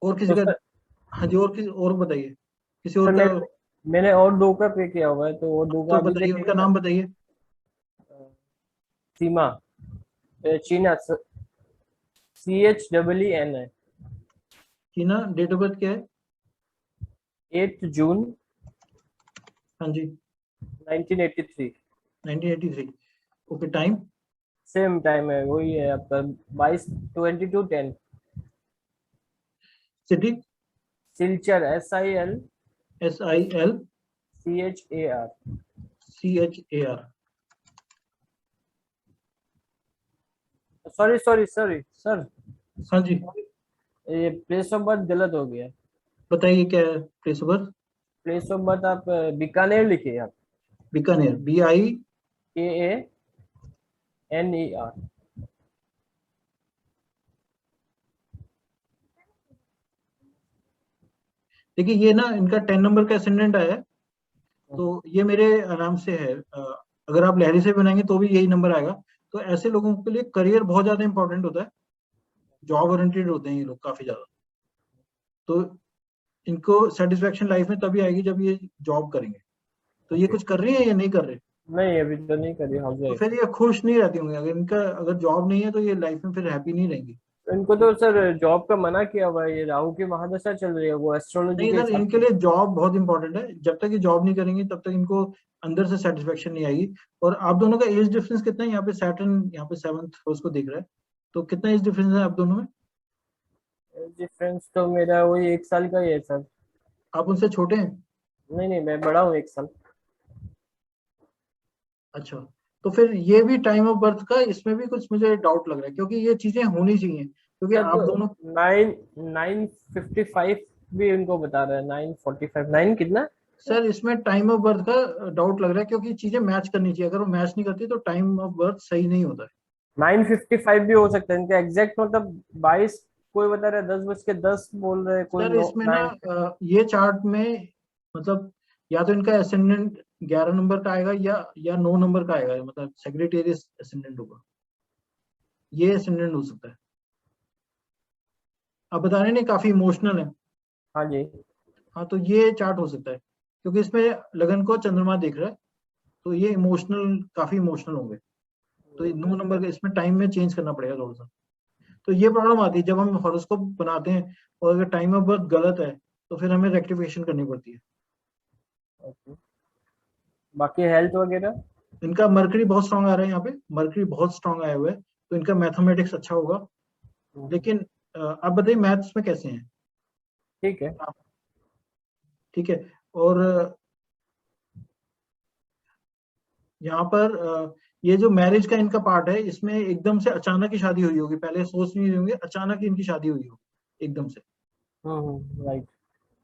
और किसी तो का? सर, हाँ जी, और किसी और बताइए, किसी सर और का। मैंने और दो का पे किया हुआ है, तो वो दो का तो अभी बताइए, उनका देखेंगे ना? नाम बताइए। सीमा, चीना, CHEEN है। कि ना डेट ऑफ बर्थ क्या है? 8 जून हाँ जी। 1983। 1983। Okay, time? सेम टाइम है, वही है आपका 22:22:10। City? Silchar, SIL SIL CHAR। CHAR। Sorry sorry sorry sir, हाँ जी, ये प्लेस ऑफ बर्थ गलत हो गया। बताइए क्या है place of birth? Place of birth आप बीकानेर लिखिए आप। बीकानेर, BI। KANER। देखिए ये ना इनका 10 नंबर का असेंडेंट आया है, तो ये मेरे आराम से है, अगर आप लहरी से बनाएंगे तो भी यही नंबर आएगा। तो ऐसे लोगों के लिए करियर बहुत ज्यादा इंपॉर्टेंट होता है, जॉब ओरिएंटेड होते हैं ये लोग काफी ज्यादा। तो इनको सेटिस्फेक्शन लाइफ में तभी आएगी जब ये जॉब करेंगे। तो ये ओके। कुछ कर रही है या नहीं कर रहे? नहीं अभी तो नहीं करी, हाउस तो वाइफ। फिर ये खुश नहीं रहती होंगी, अगर इनका अगर जॉब नहीं है तो ये लाइफ में फिर हैप्पी नहीं रहेंगी। इनको तो सर जॉब का मना किया हुआ है, ये राहु की महादशा चल रही है, वो एस्ट्रोलॉजी नहीं के सर, हिसाब इनके से। लिए जॉब बहुत इंपॉर्टेंट है, जब तक ये जॉब नहीं करेंगे तब तक इनको अंदर से सेटिस्फेक्शन नहीं आएगी। और आप दोनों का एज डिफरेंस कितना है? यहाँ पे सैटर्न यहाँ पे 7th हाउस को देख रहा है, तो कितना एज डिफरेंस है आप दोनों में? डिफरेंस तो मेरा वही 1 साल का ही है सर। आप उनसे छोटे हैं? नहीं नहीं, मैं बड़ा हूँ 1 साल। अच्छा, तो फिर ये भी टाइम ऑफ बर्थ का, इसमें भी कुछ मुझे डाउट लग रहा है, क्योंकि ये चीजें होनी चाहिए, क्योंकि सर तो आप दोनों। 9:55 भी इनको बता रहा है, 9:45, 9 कितना? सर इसमें टाइम ऑफ बर्थ का डाउट लग रहा है, क्योंकि चीजें मैच करनी चाहिए, अगर वो मैच नहीं करती तो टाइम ऑफ बर्थ सही नहीं होता है। 9:55 भी हो सकता है इनका एग्जैक्ट, मतलब 22, कोई बता रहा है 10:10 बोल रहे हैं, कोई सर नौ इसमें ना 9। ये चार्ट में मतलब या तो इनका असेंडेंट 11 नंबर का आएगा, या 9 नंबर का आएगा, मतलब सेक्रेटेरियस असेंडेंट होगा। ये एसेंडेंट हो सकता है। आप बता रहे नहीं काफी इमोशनल है। हाँ जी। हाँ, तो ये चार्ट हो सकता है क्योंकि इसमें लगन को चंद्रमा देख रहा है, तो ये इमोशनल, काफी इमोशनल होंगे। तो ये 2 नंबर का इसमें टाइम में चेंज करना पड़ेगा थोड़ा सा। तो ये प्रॉब्लम आती है जब हम हॉरोस्कोप बनाते हैं और अगर टाइम ऑफ बर्थ गलत है तो फिर हमें रेक्टिफिकेशन करनी पड़ती है। ओके, बाकी हेल्थ वगैरह? इनका मरकरी बहुत स्ट्रांग आ रहा है, यहाँ पे मरकरी बहुत स्ट्रांग आया हुआ है, तो इनका मैथमेटिक्स अच्छा होगा। लेकिन आप बताइए मैथ्स में कैसे हैं ठीक है। आप? ठीक है। और यहाँ पर ये जो मैरिज का इनका पार्ट है, इसमें एकदम से अचानक ही शादी हुई होगी, पहले सोच नहीं रही होंगे, अचानक ही इनकी शादी हुई होगी एकदम से। राइट।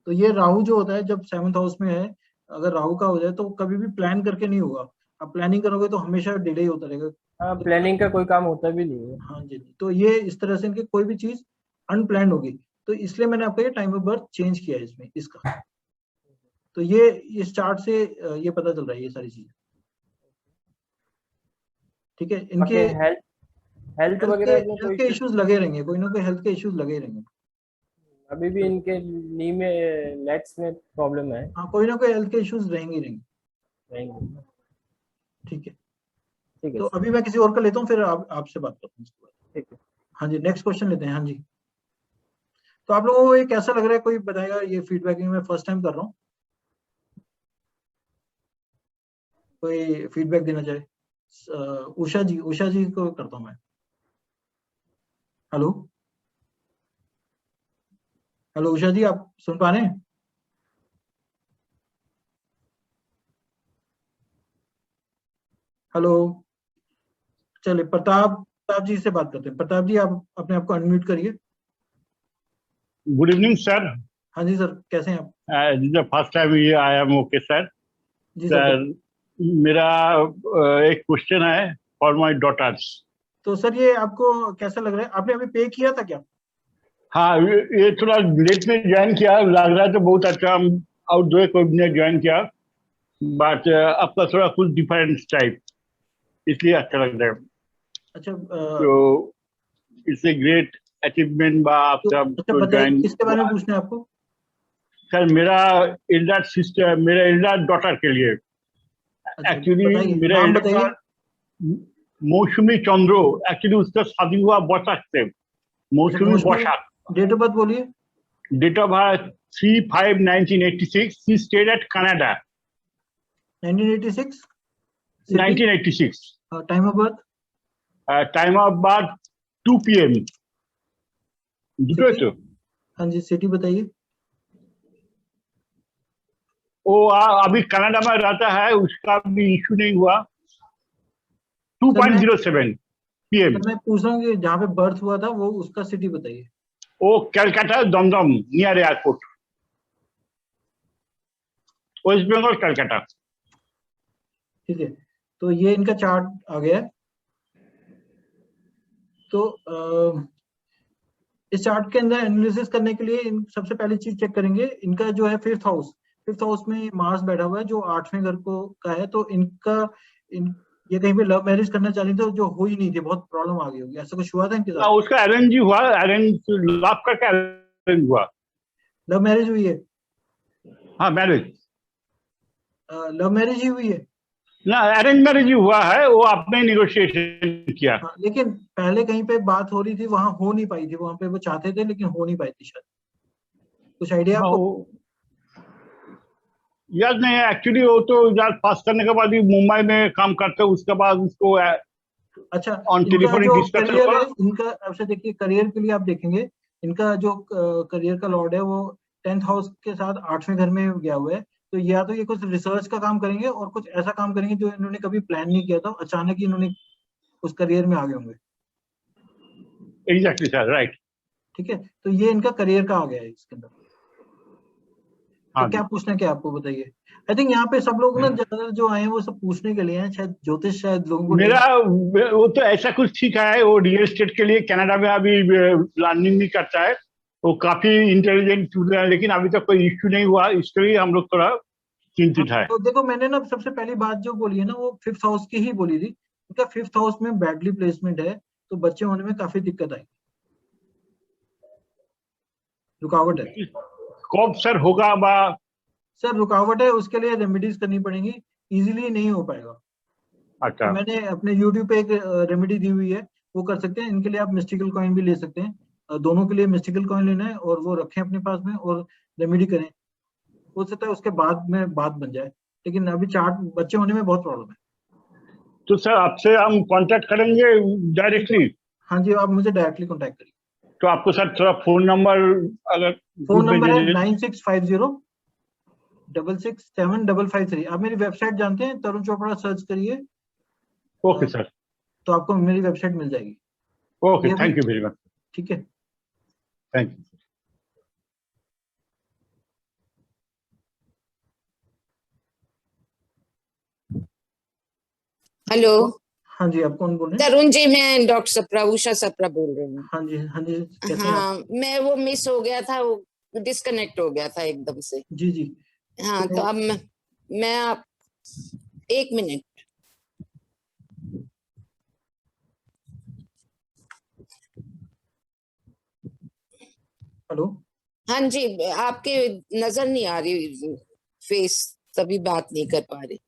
तो ये राहु जो होता है जब 7th हाउस में है, अगर राहु का हो जाए तो कभी भी प्लान करके नहीं होगा। आप प्लानिंग करोगे तो हमेशा डिले होता रहेगा। हाँ, प्लानिंग का कोई काम होता भी नहीं है। हाँ जी जी। तो ये इस तरह से इनकी कोई भी चीज अनप्लान होगी, तो इसलिए मैंने आपका ये टाइम ऑफ बर्थ चेंज किया है इसमें इसका। तो ये इस चार्ट से ये पता चल रहा है ये सारी चीजें। ठीक है। बाकी इनके हेल्थ वगैरह में हेल्थ कोई के इश्यूज लगे रहेंगे, कोई ना कोई हेल्थ के इश्यूज लगे रहेंगे। अभी भी इनके नी में लेग्स में प्रॉब्लम है? हाँ, कोई ना कोई हेल्थ के इश्यूज रहेंगे ही रहेंगे। रहेंगे। ठीक है। ठीक है तो सर। अभी मैं किसी और का लेता हूँ, फिर आपसे बात करता हूँ उसके बाद। ठीक है। हाँ जी, नेक्स्ट क्वेश्चन लेते हैं। हाँ जी। तो आप लोगों को ये कैसा लग रहा है, कोई बताएगा? ये फीडबैकिंग में फर्स्ट टाइम कर रहा हूँ, कोई फीडबैक देना चाहे? उषा जी को करता हूँ मैं। हेलो हेलो उषा जी, आप सुन पा रहे हैं? हेलो। चलिए प्रताप जी से बात करते हैं। प्रताप जी, आप अपने आप को अनम्यूट करिए। Good evening sir. हाँ जी सर, कैसे हैं आप? This is the first time I am okay sir. जी सर। सर मेरा एक क्वेश्चन है फॉर माय डॉटर्स। तो सर ये आपको कैसा लग रहा है? आपने अभी पे किया था क्या? हाँ, ये थोड़ा लेट में ज्वाइन किया, लग रहा है तो बहुत अच्छा। आउटडोर को ने ज्वाइन किया, बट आपका थोड़ा कुछ डिफरेंट टाइप, इसलिए अच्छा लग रहा है। अच्छा। तो इट्स ए ग्रेट अचीवमेंट बा तो आपका अच्छा, तो बताइए ज्वाइन। किसके बारे में पूछना है आपको? सर मेरा एल्डर सिस्टर, मेरा एल्डर डॉटर के लिए। अच्छा एक्चुअली बताइए, मेरा नाम एल्डर बताइए। मौसमी चंद्र, एक्चुअली उसका शादी हुआ बसाक से। अच्छा, Mousumi Mousumi Basak. Date of birth बोलिए। Date of birth 3/5/1986। She stayed at Canada. 1986। City. 1986। Time of birth. Time of birth 2 PM। दुटो सिटी। तो हाँ जी, सिटी बताइए। वो अभी कनाडा में रहता है, उसका भी इशू नहीं हुआ। सर मैं 2.07 PM। सर मैं पूछ रहा हूँ कि जहाँ पे बर्थ हुआ था वो उसका सिटी बताइए। वो Calcutta Dumdum near airport, west Bengal Calcutta. ठीक है। तो ये इनका चार्ट आ गया है। तो इस चार्ट के अंदर एनालिसिस करने के लिए सबसे पहली चीज चेक करेंगे इनका जो है फिफ्थ हाउस में मार्स बैठा हुआ है जो 8वें घर को का है। तो ये कहीं पे लव मैरिज करना चाह रही थी, जो हो ही नहीं थी, बहुत प्रॉब्लम आ गई होगी, ऐसा कुछ हुआ था इनके ना साथ? उसका अरेंज हुआ, अरेंज लाभ करके अरेंज हुआ। लव मैरिज हुई है? हाँ मैरिज, लव मैरिज ही हुई है? ना अरेंज मैरिज ही हुआ है, वो आपने निगोशिएशन किया। हाँ, लेकिन पहले कहीं पे बात हो रही थी, वहां हो नहीं पाई थी, वहां पे वो चाहते थे लेकिन हो नहीं पाई थी शायद। कुछ आइडिया हाँ आपको? याद नहीं है एक्चुअली। वो तो याद पास करने के बाद ही मुंबई में काम करते, उसके बाद उसको अच्छा, ऑन इनका टेलीफोनिक जो डिस्कशन करियर हुआ। है, इनका आपसे देखिए, करियर के लिए आप देखेंगे इनका जो करियर का लॉर्ड है वो 10th हाउस के साथ 8वें घर में गया हुआ है। तो या तो ये कुछ रिसर्च का काम करेंगे और कुछ ऐसा काम करेंगे जो इन्होंने कभी प्लान नहीं किया था, अचानक ही इन्होंने उस करियर में आ गए होंगे। Exactly sir, right. ठीक है। तो ये इनका करियर का आ गया है इसके अंदर। तो हाँ क्या जी। पूछना है, क्या आपको बताइए? आई थिंक यहाँ पे सब लोग ना ज्यादातर जो आए हैं वो सब पूछने के लिए हैं, शायद ज्योतिष शायद लोगों को नहीं। मेरा वो तो ऐसा कुछ ठीक है, वो रियल एस्टेट के लिए कनाडा में अभी प्लानिंग नहीं करता है। वो काफी इंटेलिजेंट स्टूडेंट है, लेकिन अभी तक कोई इश्यू नहीं हुआ, इसके लिए हम लोग थोड़ा हाँ, चिंतित है। तो देखो मैंने ना सबसे पहली बात जो बोली है ना वो 5th हाउस की ही बोली थी। उनका 5th हाउस में बैडली प्लेसमेंट है, तो बच्चे होने में काफी दिक्कत आएगी, रुकावट है कब सर होगा बा? सर। रुकावट है, उसके लिए रेमेडीज करनी पड़ेंगी, इजीली नहीं हो पाएगा। अच्छा, तो मैंने अपने यूट्यूब पे एक रेमेडी दी हुई है, वो कर सकते हैं। इनके लिए आप मिस्टिकल कॉइन भी ले सकते हैं, दोनों के लिए मिस्टिकल कॉइन लेना है और वो रखें अपने पास में और रेमेडी करें। हो सकता है उसके बाद में बात बन जाए, लेकिन अभी चार्ट बच्चे होने में बहुत प्रॉब्लम है। तो सर आपसे हम कांटेक्ट करेंगे डायरेक्टली? हाँ जी, आप मुझे डायरेक्टली कॉन्टैक्ट करिए। तो आपको सर थोड़ा फोन नंबर अगर फोन नंबर है दीजिए। 9650 आप मेरी वेबसाइट जानते हैं, तरुण चोपड़ा सर्च करिए, ओके सर, तो आपको मेरी वेबसाइट मिल जाएगी। ओके, ये थैंक यू वेरी मच, ठीक है। Thank you. हेलो हाँ जी, आप कौन बोल रहे हैं? तरुण जी, मैं डॉक्टर सप्रा, उषा सप्रा बोल रही हूँ। हाँ जी, हाँ जी, कैसे हैं आप? हाँ, मैं वो मिस हो गया था, वो डिस्कनेक्ट हो गया था एकदम से। जी जी। हाँ, तो अब मैं आप 1 मिनट। हेलो। हाँ जी, आपके नजर नहीं आ रही फेस, तभी बात नहीं कर पा रही।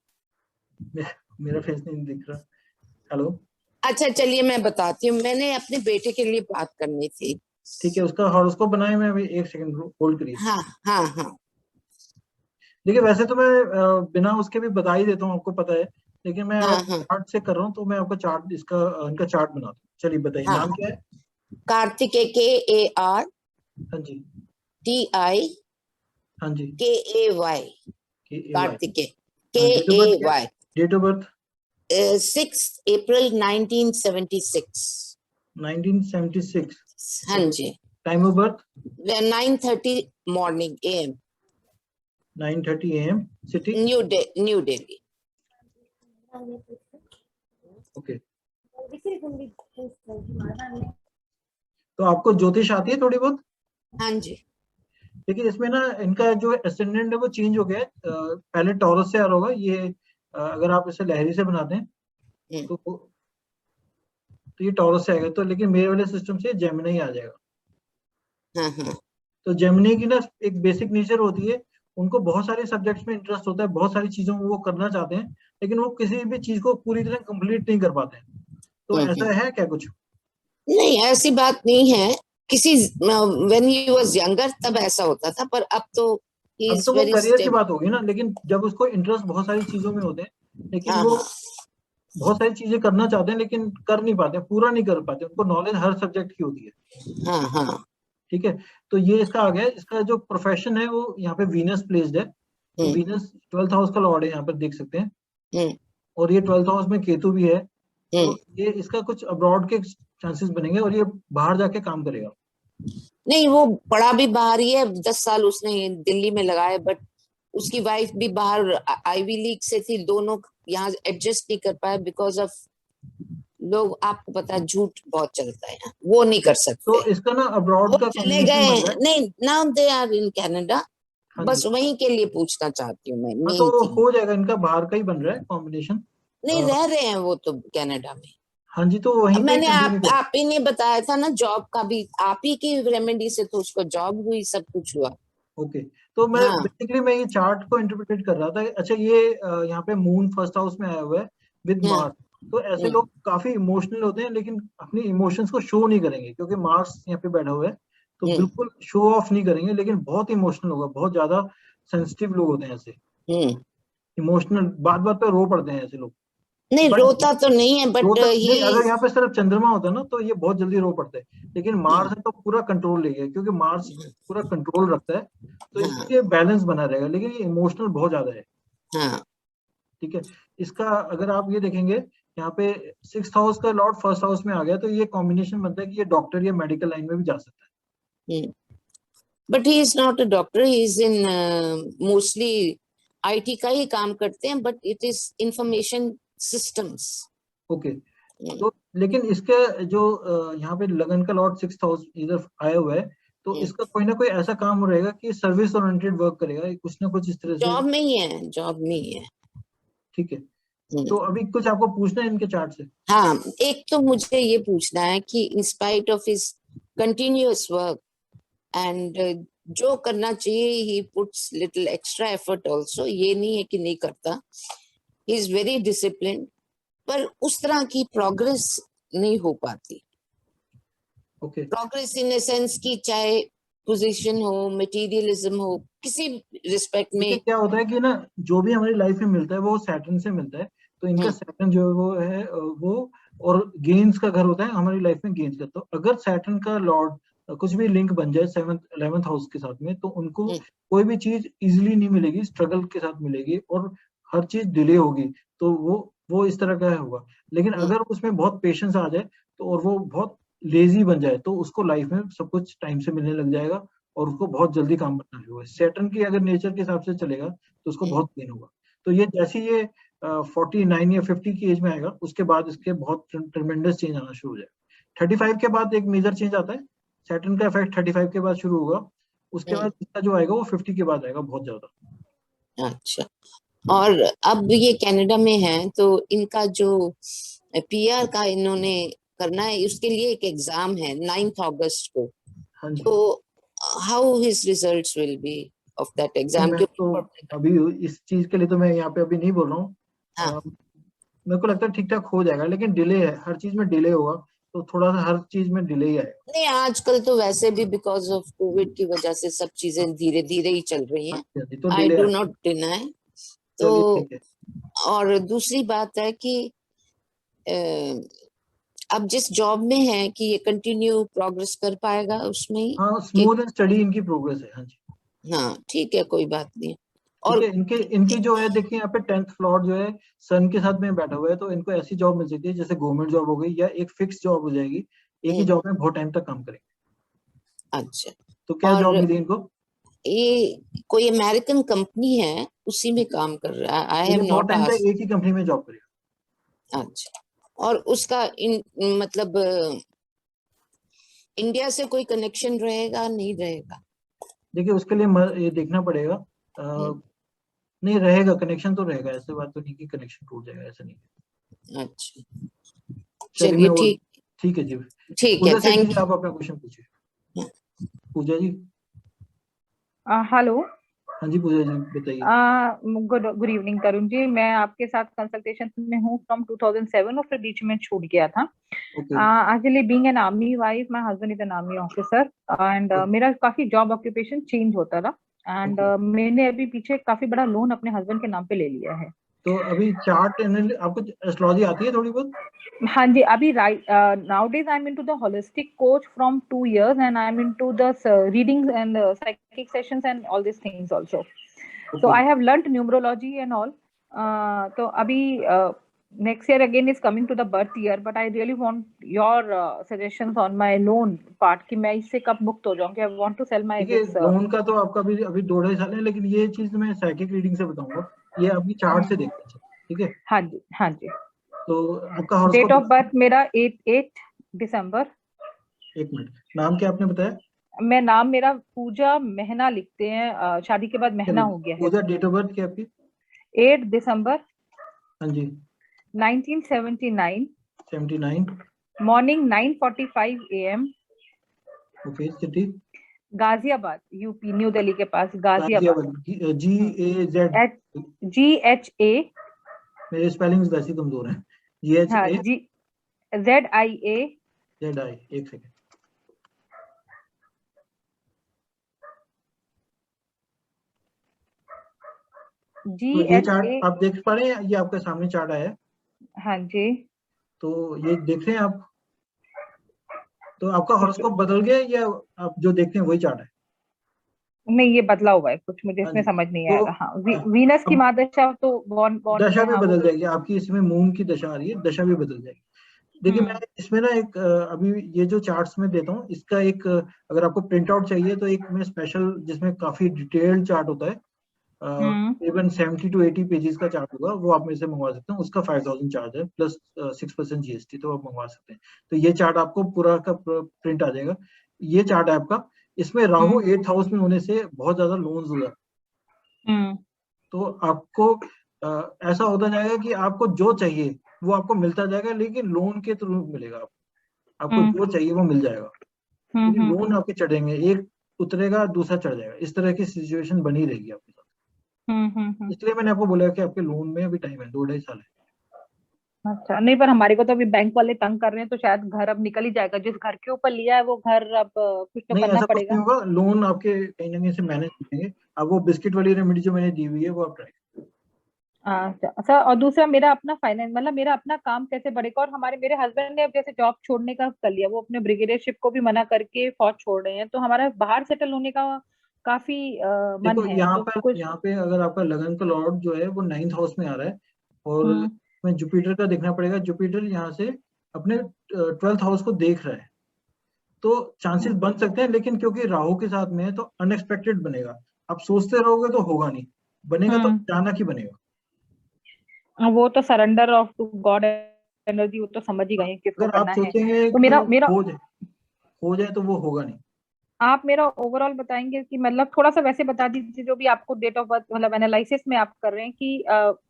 मेरा फेस नहीं दिख रहा। हेलो। अच्छा चलिए, मैं बताती हूँ, मैंने अपने बेटे के लिए बात करनी थी। ठीक है, उसका हॉरोस्कोप बनाए, मैं अभी 1 सेकंड होल्ड करिए। हाँ हाँ हाँ। देखिए, वैसे तो मैं बिना उसके भी बता ही देता हूँ, आपको पता है, लेकिन मैं हाँ आप हाँ चार्ट से कर रहा हूँ, तो मैं आपका चार्ट इनका चार्ट बनाता हूँ। चलिए बताइए, हाँ। नाम क्या है? कार्तिकेय, KARTIKEY। हाँ जी, हाँ जी, कार्तिकेय, डेट ऑफ बर्थ क्या है? KAY। Date of birth 6 April 1976। 1976। हाँ ओके। जी। Time of birth 9:30 morning AM। 9:30 AM। City? New Delhi. Okay. तो आपको ज्योतिष आती है थोड़ी बहुत? हाँ जी। लेकिन इसमें ना इनका जो एसेंडेंट है वो चेंज हो गया है। पहले टॉरस से आ रहा होगा ये, अगर आप इसे लहरी से बनाते हैं तो ये टॉरस से आएगा, तो लेकिन मेरे वाले सिस्टम से जेमिनी आ जाएगा। हाँ हाँ तो जेमिनी की ना एक बेसिक नेचर होती है, उनको बहुत सारे सब्जेक्ट्स में इंटरेस्ट होता है, बहुत सारी चीजों में वो करना चाहते हैं, लेकिन वो किसी भी चीज को पूरी तरह कंप्लीट नहीं कर पाते हैं। तो ऐसा है क्या कुछ? नहीं, ऐसी बात नहीं है। किसी व्हेन ही वाज यंगर तब ऐसा होता था, पर अब तो ही अब इज तो वो वेरी करियर की स्टेबल। बात होगी ना, लेकिन जब उसको इंटरेस्ट बहुत सारी चीजों में होते हैं, लेकिन हाँ वो हाँ बहुत सारी चीजें करना चाहते हैं लेकिन कर नहीं पाते, पूरा नहीं कर पाते, उनको नॉलेज हर सब्जेक्ट की होती है। हाँ हाँ। ठीक है। तो ये इसका आ गया, इसका जो प्रोफेशन है वो यहाँ पे वीनस प्लेस्ड है, तो हम्म वीनस 12th हाउस का लॉर्ड है, यहाँ पर देख सकते हैं। हम्म और ये 12th हाउस में केतु भी है, हम्म। तो ये इसका कुछ अब्रॉड के चांसेस बनेंगे और ये बाहर जाके काम करेगा। नहीं, वो पढ़ा भी बाहर ही है, 10 साल उसने दिल्ली में लगाए, बट उसकी वाइफ भी बाहर आईवी लीग से थी, दोनों यहाँ एडजस्ट नहीं कर पाए बिकॉज ऑफ लोग, आपको पता है झूठ बहुत चलता है, वो नहीं कर तो सकते। इसका ना अब्रॉड वो का चले कॉम्बिनेशन गए बन रहा है। नहीं, now they are in Canada. हाँ बस जी। वहीं के लिए पूछना चाहती हूँ मैं, हाँ, तो मेन थिंग। हो जाएगा, इनका बाहर का ही बन रहा है कॉम्बिनेशन। नहीं, रह रहे हैं वो तो कनाडा में। हाँ जी, तो अब वहीं पे मैंने कंटिन्यू कर। आप ही ने बताया था ना, जॉब का भी आप ही की रेमेडी से तो उसको जॉब हुई, सब कुछ हुआ। ओके। तो मैं हाँ बेसिकली मैं ये चार्ट को इंटरप्रेट कर रहा था। अच्छा, ये यहाँ पे मून फर्स्ट हाउस में आया हुआ है विद हाँ मार्स। तो ऐसे हाँ लोग काफी इमोशनल होते हैं, लेकिन अपनी इमोशंस को शो नहीं करेंगे, क्योंकि मार्स यहाँ पे बैठा हुआ है, तो हम्म बिल्कुल शो ऑफ नहीं करेंगे, लेकिन बहुत इमोशनल होगा, बहुत ज्यादा सेंसिटिव लोग होते हैं ऐसे, हम्म। इमोशनल, बात बात पे रो पड़ते हैं ऐसे लोग। नहीं, बट रोता तो नहीं है, बट रोता नहीं, ही। अगर यहाँ पे सिर्फ चंद्रमा होता है ना तो ये बहुत जल्दी रो पड़ते हैं, लेकिन मार्स हाँ है तो पूरा कंट्रोल ले गया, क्योंकि मार्स पूरा कंट्रोल रखता है, तो हाँ इसलिए बैलेंस बना रहेगा, लेकिन ये इमोशनल बहुत ज्यादा है। हाँ। ठीक है। इसका अगर आप ये देखेंगे, यहाँ पे 6th हाउस का लॉर्ड फर्स्ट हाउस में आ गया, तो ये कॉम्बिनेशन बनता है कि ये डॉक्टर या मेडिकल लाइन में भी जा सकता है। But he is not a doctor, he is in mostly IT का ही काम करते हैं, but it is information systems. Okay. तो लेकिन इसके जो यहाँ पे लगन का लॉर्ड 6th हाउस इधर आया हुआ है, तो इसका कोई ना कोई ऐसा काम रहेगा कि सर्विस ओरिएंटेड वर्क करेगा, कुछ ना कुछ इस तरह से। जॉब में ही है, जॉब में ही है। ठीक है। तो अभी कुछ आपको पूछना है इनके चार्ट से? हाँ, एक तो मुझे ये पूछना है कि in spite of his continuous work and जो करना चाहिए he puts little extra effort also, ये नहीं है कि नहीं करता, ही इज वेरी डिसिप्लिन, पर उस तरह की प्रोग्रेस नहीं हो पाती। Okay, progress in a sense की चाहे पोजीशन हो, मटेरियलिज्म हो, किसी रिस्पेक्ट देखिए में। क्या होता है कि ना जो भी हमारी लाइफ में मिलता है वो सैटर्न से मिलता है, तो इनका सैटर्न जो है वो है वो, और गेन्स का घर होता है हमारी लाइफ में, गेन्स का। तो अगर सैटर्न का लॉर्ड कुछ भी लिंक बन जाए 7th 11th हाउस के साथ में, तो उनको कोई भी चीज इजीली नहीं मिलेगी, स्ट्रगल के साथ मिलेगी और हर चीज डिले होगी। तो वो इस तरह का होगा। लेकिन अगर उसमें बहुत पेशेंस आ जाए तो, और वो बहुत लेजी बन जाए, तो उसको लाइफ में सब कुछ टाइम से मिलने लग जाएगा और उसको बहुत जल्दी काम करना शुरू होगा। सैटर्न की अगर नेचर के हिसाब से चलेगा तो उसको बहुत पेन होगा। तो ये जैसे ये 49 या 50 की एज में आएगा, उसके बाद इसके बहुत ट्रेमेंडस चेंज आना शुरू हो जाएगा। 35 के बाद एक मेजर चेंज आता है, सैटर्न का इफेक्ट 35 के बाद शुरू होगा। उसके बाद इसका जो आएगा वो 50 के बाद आएगा बहुत ज्यादा। अच्छा, और अब ये कनाडा में है तो इनका जो पीआर का इन्होंने करना है, उसके लिए एक एग्जाम है 9th अगस्त को। हाँ जी। तो how his results will be of that exam? मैं तो अभी इस चीज के लिए तो मैं यहाँ पे अभी नहीं बोल रहा हूँ। हाँ। मेरे को लगता है ठीक ठाक हो जाएगा, लेकिन डिले है, हर चीज में डिले होगा, तो थोड़ा सा हर चीज में डिले ही आएगा। नहीं, आजकल तो वैसे भी बिकॉज ऑफ कोविड की वजह से सब चीजें धीरे धीरे ही चल रही हैं। तो आई डिले डू नॉट डिनाई। तो ठीक है। और दूसरी बात है कि अब जिस जॉब में है कि ये कंटिन्यू प्रोग्रेस कर पाएगा उसमें ही? हाँ, स्मूथ एंड स्टडी इनकी प्रोग्रेस है। हाँ जी। हाँ ठीक है, कोई बात नहीं। ठीक और है, इनकी जो है देखिए यहाँ पे 10th फ्लोर जो है सन के साथ में बैठा हुआ है, तो इनको ऐसी जॉब मिल सकती है जैसे गवर्नमेंट जॉब हो गई या एक फिक्स जॉब हो जाएगी, एक ही जॉब में बहुत टाइम तक काम करेंगे। अच्छा, तो क्या जॉब मिली इनको? ये कोई अमेरिकन कंपनी है, उसी में काम कर रहा है। आई हैव बहुत नॉट टाइम तक आस्क्ड। एक ही कंपनी में जॉब करेगा। अच्छा, और उसका मतलब इंडिया से कोई कनेक्शन रहेगा नहीं रहेगा? देखिए उसके लिए ये देखना पड़ेगा। नहीं रहेगा, कनेक्शन तो रहेगा, ऐसे बात तो नहीं कि कनेक्शन टूट जाएगा, ऐसा नहीं। अच्छा, चलिए चलिए ठीक है जी। ठीक है, पूजा सेठी थैंक जी, आप अपना क्वेश्चन पूछिए। पूजा जी। हेलो। हाँ जी पूजा जी बताइए। गुड इवनिंग तरुण जी, मैं आपके साथ कंसल्टेशन में हूँ फ्रॉम 2007 और फिर बीच में छूट गया था। Actually being an army wife, my husband is an army officer and मेरा काफी जॉब ऑक्यूपेशन चेंज होता रहा एंड मैंने अभी पीछे काफी बड़ा लोन अपने हस्बैंड के नाम पे ले लिया है। तो अभी चार्ट आपको एस्ट्रोलॉजी आती है थोड़ी बहुत? हाँ जी, अभी nowadays I'm into the holistic coach from 2 years and I'm into the readings and psychic sessions and all these things also. So I have learnt numerology and all. तो अभी next year again is coming to the birth year, but I really want your suggestions on my loan part कि मैं इससे कब मुक्त हो जाऊँ। I want to sell my this loan का तो आपका अभी 2-2.5 साल है, लेकिन ये चीज मैं साइकिक रीडिंग से बताऊंगा, ये आपकी चार्ट से देखते हैं। ठीक है? हाँ जी, हाँ जी। तो आपका हॉरोस्कोप डेट ऑफ बर्थ मेरा 8 दिसंबर। एक मिनट, नाम क्या आपने बताया? मैं नाम मेरा पूजा महना लिखते हैं, शादी के बाद महना हो गया है। पूजा, डेट ऑफ बर्थ क्या आपकी? 8 दिसंबर हाँ जी 1979, 79। Morning 9:45 AM। Okay, city? Ghaziabad, UP, new Delhi के पास गाजियाबाद। GAZ? GHA। मेरे स्पेलिंग्स वैसे कमजोर हैं। GHA हाँ, ZIA। ZI, एक सेकेंड। तो ये चार्ट आप देख पा रहे हैं, ये आपके सामने चार्ट आया है। हाँ जी। तो ये देख रहे हैं आप? तो आपका हॉरोस्कोप बदल गया या आप जो देखते हैं वही चार्ट है? नहीं, ये बदला हुआ है कुछ, मुझे इसमें समझ नहीं आया। हाँ, वीनस की महादशा तो दशा भी बदल जाएगी आपकी, इसमें मून की दशा आ रही है, दशा भी बदल जाएगी। देखिए मैं इसमें ना एक अभी ये जो चार्ट्स में देता हूँ, इसका एक अगर आपको प्रिंट आउट चाहिए तो एक में स्पेशल, जिसमें काफी डिटेल्ड चार्ट होता है, तकरीबन 70 to 80 पेजेस का चार्ट होगा, वो आप मेरे से मंगवा सकते हैं। उसका 5000 चार्ज है प्लस 6% GST, तो आप मंगवा सकते हैं। तो ये चार्ट आपको पूरा का प्रिंट आ जाएगा। ये चार्ट है आपका, इसमें राहु 8th हाउस में होने से बहुत ज्यादा लोन्स हुआ, तो आपको ऐसा होता जाएगा कि आपको जो चाहिए वो आपको मिलता जाएगा, लेकिन लोन के थ्रू मिलेगा। आपको जो चाहिए वो मिल जाएगा, क्योंकि लोन आपके चढ़ेंगे, एक उतरेगा दूसरा चढ़ जाएगा, इस तरह की सिचुएशन बनी रहेगी आपके साथ। इसलिए मैंने आपको बोला कि आपके लोन में अभी टाइम है, 2-2.5 साल है। अच्छा, नहीं पर हमारे को तो अभी बैंक वाले तंग कर रहे हैं, तो शायद घर अब निकल ही जाएगा। जिस घर के ऊपर लिया है वो घर अब कुछ तो नहीं, करना ऐसा कुछ पड़ेगा। नहीं होगा, लोन आपके कहीं ना कहीं से मैनेज करेंगे। अब वो बिस्किट वाली रेमेडी जो मैंने दी हुई है वो आप ट्राई। अच्छा सर, और दूसरा मेरा अपना फाइनेंस, मतलब मेरा अपना काम कैसे बढ़ेगा? और मेरे हस्बैंड ने अब जैसे जॉब छोड़ने का कर लिया, वो अपने ब्रिगेडियरशिप को भी मना करके फौज छोड़ रहे हैं, तो हमारा बाहर सेटल होने का काफी मन देखो, है, तो कुछ। यहाँ पे अगर आपका लगन का लॉर्ड जो है वो 9th हाउस में आ रहा है, और हम्म में जुपिटर का देखना पड़ेगा। जुपिटर यहाँ से अपने 12th हाउस को देख रहा है, तो चांसेस बन सकते हैं, लेकिन क्योंकि राहु के साथ में है तो अनएक्सपेक्टेड बनेगा। आप सोचते रहोगे तो होगा नहीं, बनेगा तो अचानक ही बनेगा। वो तो surrender of to God energy, वो तो समझ ही गए हैं किसको अगर आप करना है। सोचेंगे तो कि मेरा वो मेरा हो जाए तो वो होगा नहीं। आप मेरा ओवरऑल बताएंगे कि मतलब थोड़ा सा वैसे बता दीजिए, जो भी आपको डेट ऑफ बर्थ मतलब एनालिसिस में आप कर रहे हैं, कि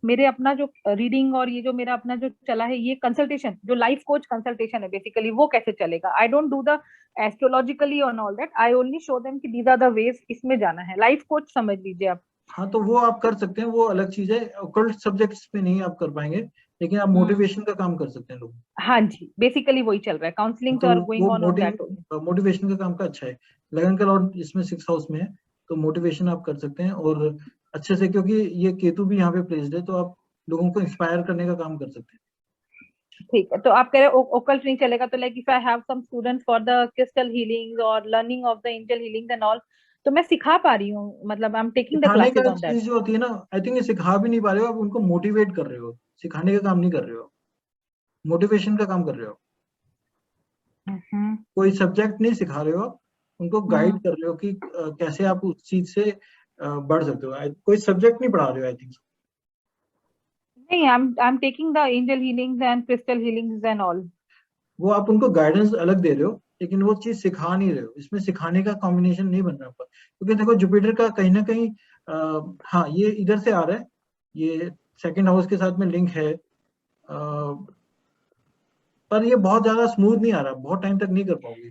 मेरे अपना जो रीडिंग और ये जो मेरा अपना जो चला है, ये कंसल्टेशन जो लाइफ कोच कंसल्टेशन है बेसिकली, वो कैसे चलेगा? I don't do the astrologically on all that, I only show them कि दीज आर द वेज, इसमें जाना है। लाइफ कोच समझ लीजिए आप। हाँ, तो वो आप कर सकते हैं, वो अलग चीज है। ओकल्ट सब्जेक्ट्स में नहीं आप कर पाएंगे, लेकिन आप मोटिवेशन का काम कर सकते हैं लोग। हाँ जी, बेसिकली वही चल रहा है, काउंसलिंग तो आर गोइंग वो ऑन दैट ओनली। मोटिवेशन का काम का अच्छा है। लगन का लॉर्ड इसमें 6th हाउस में है, तो मोटिवेशन आप कर सकते हैं और अच्छे से, क्योंकि ये केतु भी यहाँ पे प्लेस्ड है, तो आप लोगों को इंस्पायर करने का काम कर सकते हैं। ठीक है, तो आप कह रहे हो ओकल्ट नहीं चलेगा, तो like if I have some students for the crystal healing और learning of the angel healing and all, तो मैं सिखा पा रही हूँ, मतलब आई एम टेकिंग द सिखाने का क्लासेस ऑन दैट। चीज जो होती है ना, आई थिंक ये सिखा भी नहीं पा रहे हो आप, उनको मोटिवेट कर रहे हो, सिखाने का काम नहीं कर रहे हो, मोटिवेशन का काम कर रहे हो। कोई सब्जेक्ट नहीं सिखा रहे हो आप, उनको गाइड कर रहे हो कि कैसे आप उस चीज से बढ़ सकते हो। कोई सब्जेक्ट नहीं पढ़ा रहे हो, आई थिंक। नहीं, I am taking the angel healings and crystal healings and all. वो आप उनको गाइडेंस अलग दे रहे हो, लेकिन वो चीज सिखा नहीं रहे हो। इसमें सिखाने का कॉम्बिनेशन नहीं बन रहा आपका, क्योंकि देखो जुपिटर का कहीं ना कहीं हाँ, ये इधर से आ रहा है, ये 2nd हाउस के साथ में लिंक है, पर ये बहुत ज्यादा स्मूथ नहीं आ रहा, बहुत टाइम तक नहीं कर पाओगे।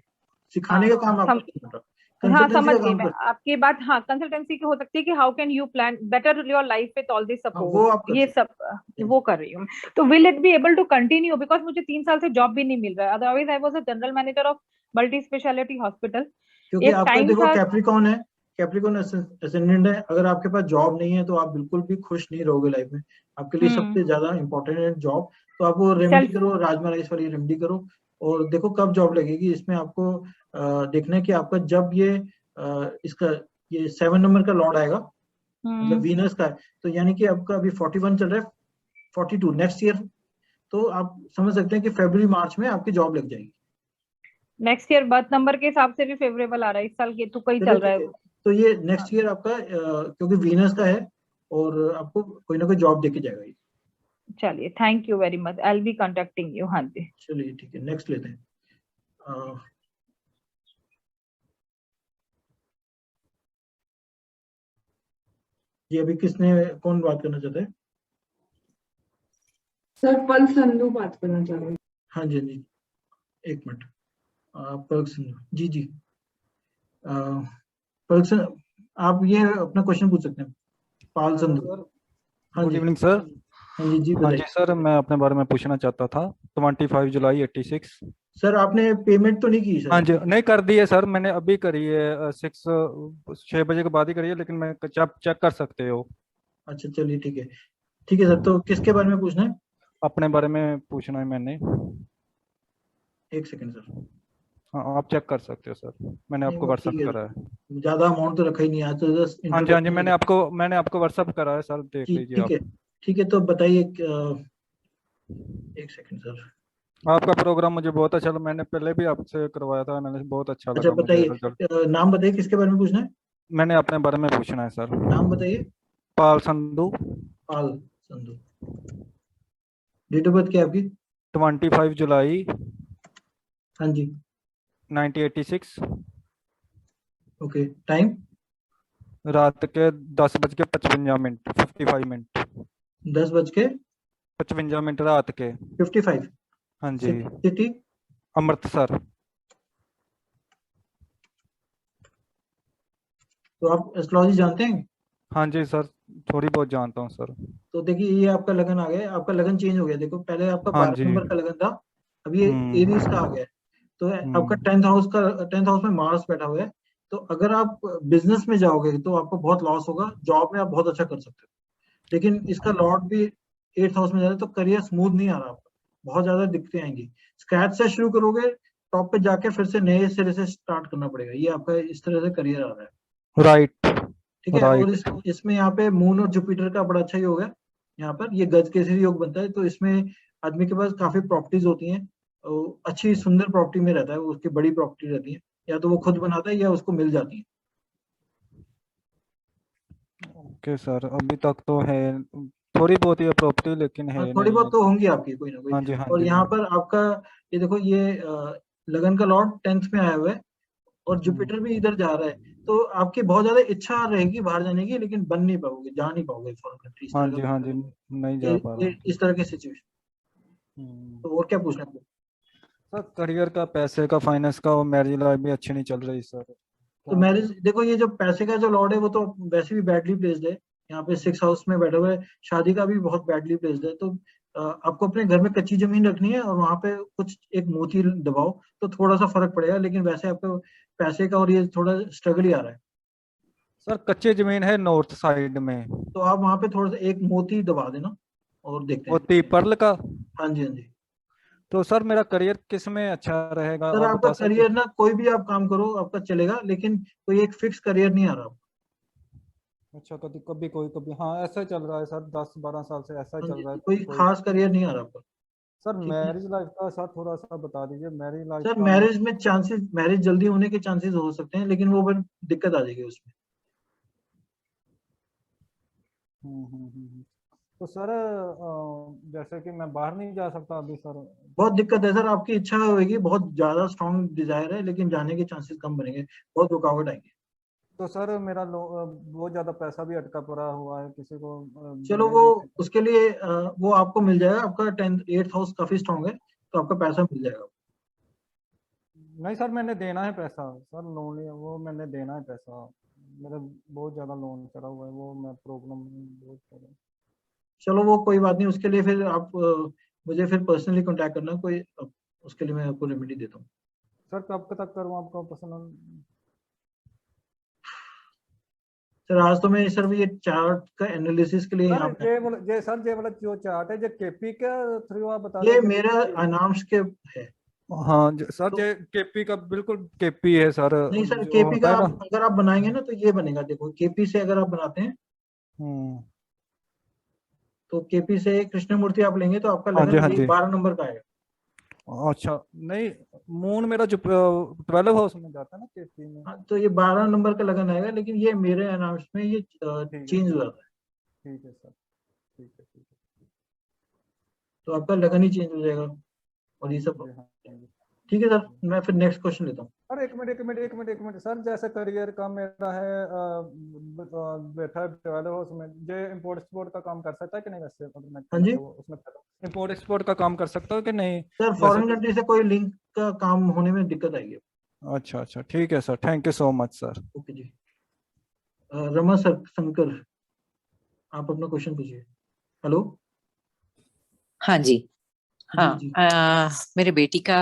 सिखाने का काम आपका नहीं बन रहा, हाँ कंसल्टेंसी समझ का गई काम मैं कर। आपकी बात। हाँ, कंसल्टेंसी की हो सकती है कि how can you plan better your life with all this हाँ, वो आप सपोर्ट, कर ये सकते सब हैं। वो कर रही हूँ। तो will it be able to continue, because मुझे 3 साल से जॉब भी नहीं मिल रहा है, otherwise I was a general manager of multi speciality hospital. क्योंकि एक आपका टाइम देखो था। कैप्रिकॉन है, कैप्रिकॉन असेंडेंट है। अगर आपके पास जॉब नहीं है तो आप बिल्कुल भी खुश नहीं रहोगे लाइफ में। आपके लिए सबसे ज्यादा इंपॉर्टेंट है जॉब। तो आप वो रेमेडी सेल्फ। करो, राजमा राइस वाली रेमेडी करो, और देखो कब जॉब लगेगी। इसमें आपको देखना है कि आपका जब इसका ये 7 नंबर का लॉर्ड आएगा, मतलब वीनस का है, तो यानी कि आपका अभी 41 चल रहा है, 42 नेक्स्ट ईयर, तो आप समझ सकते हैं कि फरवरी मार्च में आपकी जॉब लग जाएगी। नेक्स्ट ईयर बर्थ नंबर के हिसाब से भी फेवरेबल आ रहा है, इस साल केतु का ही चलिए चल रहा ठीक है। है, तो ये नेक्स्ट ईयर आपका क्योंकि वीनस का है, और आपको कोई ना कोई जॉब देके जाएगा ये। चलिए, thank you very much, I will be contacting you. हाँ जी। चलिए ठीक है, नेक्स्ट लेते हैं। जी, अभी कौन बात करना चाहता है? सर पल संधू बात करना चाह रहे हैं। हाँ जी, हाँ जी, एक मिनट। पलक संधू जी जी। पलक संधू, आप ये अपना क्वेश्चन पूछ सकते हैं। पाल संधू। हाँ गुड जी, इवनिंग सर। हाँ जी जी, हाँ जी बताइए। सर, मैं अपने बारे में पूछना चाहता था। 25 जुलाई 86। सर आपने पेमेंट तो नहीं की हाँ सर? जी, नहीं कर दी है सर, मैंने अभी करी है 6 बजे के बाद ही करी है, लेकिन मैं चेक कर सकते हो। अच्छा चलिए ठीक है, ठीक है सर। तो किसके बारे में पूछना है? अपने बारे में पूछना है मैंने। एक सेकंड सर। हाँ, आप चेक कर सकते हो सर, मैंने नहीं, आपको वो ठीक व्हाट्सअप है, करा है। ज्यादा अमाउंट तो रखा ही नहीं, आज तो जस्ट हाँ जी, हाँ जी, इंट्रोडक्शन। मैंने आपको व्हाट्सअप करा है सर, देख जी लीजिए ठीक आप। है, ठीक है, तो बताइए। एक सेकंड सर। आपका प्रोग्राम मुझे बहुत अच्छा लगा, मैंने पहले भी आपसे करवाया था एनालिसिस, बहुत अच्छा अच्छा लगा मुझे बताइए, रिजल्ट। नाम बताइए, किसके बारे में पूछना है? मैंने अपने बारे में पूछना है सर। नाम बताइए। पाल संधू। पाल संधू। डेट ऑफ बर्थ क्या है आपकी? 25 जुलाई हाँ जी। 1986। Okay, time? रात के 10:55 55 मिनट। 10:55 रात के। 10:55। हाँ जी। सिटी? अमृतसर। तो आप एस्ट्रोलॉजी जानते हैं? हाँ जी सर, थोड़ी बहुत जानता हूँ सर। तो देखिए ये आपका लगन आ गया, आपका लगन चेंज हो गया। देखो पहले आपका हाँ 12 जी। नंबर का लगन था, अब ये एरीज का आ गया है। तो आपका 10th हाउस का 10th हाउस में मार्स बैठा हुआ है। तो अगर आप बिजनेस में जाओगे तो आपको बहुत लॉस होगा, जॉब में आप बहुत अच्छा कर सकते हो, लेकिन इसका लॉर्ड भी 8th हाउस में जा रहा है, तो करियर स्मूथ नहीं आ रहा आपका, बहुत ज्यादा दिक्कतें आएंगी। स्क्रैच से शुरू करोगे, टॉप पे जाके फिर से नए सिरे से स्टार्ट करना पड़ेगा। ये आपका इस तरह से करियर आ रहा है। राइट। ठीक है। और इसमें यहाँ पे मून और जुपिटर का बड़ा अच्छा योग है। यहाँ पर ये गज केसरी योग बनता है, तो इसमें आदमी के पास काफी प्रॉपर्टीज होती हैं, अच्छी सुंदर प्रॉपर्टी में रहता है, उसकी बड़ी प्रॉपर्टी रहती है, या तो वो खुद बनाता है या उसको मिल जाती है। ओके सर, अभी तक तो है थोड़ी बहुत ही प्रॉपर्टी, लेकिन हाँ, है थोड़ी नहीं बहुत है। तो होंगी आपकी कोई ना कोई। हाँ जी, हाँ और जी। यहाँ पर आपका ये देखो, ये लगन का लॉर्ड 10th में आया हुआ है, और जुपिटर भी इधर जा रहा है। तो आपकी बहुत ज्यादा इच्छा रहेगी बाहर जाने की, लेकिन बन नहीं पाओगे, जा नहीं पाओगे फॉरेन कंट्री, इस हाँ तरह जी, का हाँ जी, नहीं जा पा रहा। इस तरह की सिचुएशन। हम्म। तो और क्या पूछना है? सर करियर का, पैसे का, फाइनेंस का और मैरिज लाइफ भी अच्छी नहीं चल रही सर, तो क्या मैरिज करें? देखो, ये जो पैसे का जो लॉर्ड है वो तो वैसे भी बैडली प्लेस्ड है, यहाँ पे 6th हाउस में बैठा हुआ है। शादी का भी बहुत बैडली प्लेस्ड है। तो आपको अपने घर में कच्ची जमीन रखनी है और वहां पे कुछ एक मोती दबाओ, तो थोड़ा सा फर्क पड़ेगा, लेकिन वैसे आपको पैसे का और ये थोड़ा स्ट्रगल ही आ रहा है। सर कच्ची जमीन है नॉर्थ साइड में। तो आप वहां पे थोड़ा सा एक मोती दबा देना और देखते वो हैं। पर्ल का। हाँ जी, हाँ जी। तो सर मेरा करियर किस में अच्छा रहेगा, सर आप आपका बता सकते करियर हैं? ना, कोई भी आप काम करो आपका चलेगा, लेकिन कोई एक फिक्स करियर नहीं आ रहा। अच्छा, कभी कभी कोई कभी, हाँ ऐसा ही चल रहा है सर, 10-12 साल से ऐसा ही हाँ चल जी, रहा है, कोई कभी कोई। खास करियर नहीं आ रहा आपका। सर ठीक है। मैरिज लाइफ का सर थोड़ा सा बता दीजिए, मैरिज लाइफ सर का मैं। मैरिज में चांसेस, मैरिज जल्दी होने के चांसेस हो सकते हैं, लेकिन वो फिर दिक्कत आ जाएगी उसमें। तो सर जैसे कि मैं बाहर नहीं जा सकता अभी सर। बहुत दिक्कत है सर, आपकी इच्छा होगी, बहुत ज्यादा स्ट्रांग डिजायर है, लेकिन जाने के चांसेस कम बनेंगे, बहुत रुकावट आएंगे। तो सर मेरा बहुत ज्यादा पैसा भी अटका पड़ा हुआ है, किसी को चलो देने वो, भी। उसके लिए वो आपको मिल जाएगा। आपका 8th हाउस काफी स्ट्रांग है, तो आपका पैसा मिल जाएगा। नहीं सर, मैंने देना है पैसा सर, लोन लिया वो मैंने देना है पैसा। मेरा बहुत ज्यादा लोन चढ़ा हुआ है, वो मैं प्रॉब्लम बहुत ज्यादा। चलो वो कोई बात नहीं, उसके लिए फिर आप मुझे फिर पर्सनली कांटेक्ट करना कोई, उसके लिए मैं आपको रेमेडी देता हूँ। सर कब तक करूँ आपका पर्सनल? सर आज तो मैं सर ये चार्ट का एनालिसिस के लिए सर यहाँ पे, ये वाला जो चार्ट है, जो केपी के थ्रू आप बता ये रहे थे मेरा अनाउंस के है। हाँ सर, तो ये केपी का बिल्कुल केपी है सर, नहीं सर, जो केपी होता का है ना। आप अगर आप बनाएंगे ना तो ये बनेगा। देखो केपी से अगर आप बनाते हैं, हम्म। तो केपी से कृष्णमूर्ति आप लेंगे तो आपका हाँ जी, लगन हाँ ये जी। 12 नंबर का आएगा। अच्छा, नहीं, मून मेरा जो 12 हाउस में जाता है ना केपी में। हाँ, तो ये 12 नंबर का लगन आएगा, लेकिन ये मेरे अनाउंस में ये ठीक है चेंज हो सर, जाता है। ठीक है सर, ठीक है, ठीक है। तो आपका लगन ही चेंज हो जाएगा और हाँ ये सब। जी, हाँ जी। ठीक है सर, मैं फिर नेक्स्ट क्वेश्चन लेता हूँ। अरे एक मिनट सर, जैसे करियर का मेरा है बैठा है 12 हाउस में, जो इम्पोर्ट एक्सपोर्ट का काम कर सकता है कि नहीं? वैसे मतलब हाँ जी। उसमें इम्पोर्ट एक्सपोर्ट का काम कर सकता हूँ कि नहीं? सर जैसे फॉरेन कि कंट्री से कोई लिंक का काम होने में दिक्कत आएगी। अच्छा अच्छा, ठीक है सर, thank you so much sir. Okay जी। रमा सर शंकर, आप अपना क्वेश्चन पूछिए। हेलो। हाँ जी। जी हाँ, जी। मेरे बेटी का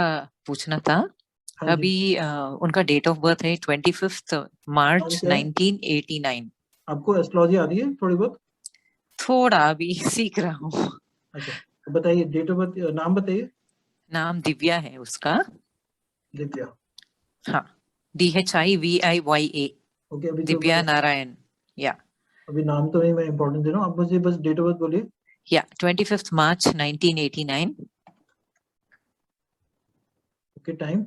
पूछना था। हाँ जी। अभी उनका डेट ऑफ बर्थ है 25 नाम मार्च क्या है? 1989। आपको एस्ट्रोलॉजी आती है थोड़ी बहुत? थोड़ा अभी सीख रहा हूँ। अच्छा, तो बताइए डेट ऑफ बर्थ, नाम बताइए। नाम दिव्या है उसका। दिव्या। हाँ, DHIVIYA, ओके, अभी तो दिव्या मैं, नारायण। या अभी नाम तो नहीं मैं इंपॉर्टेंट दे रहा हूँ, आप मुझे बस डेट ऑफ बर्थ बोलिए। 25 मार्च 1989। Okay, time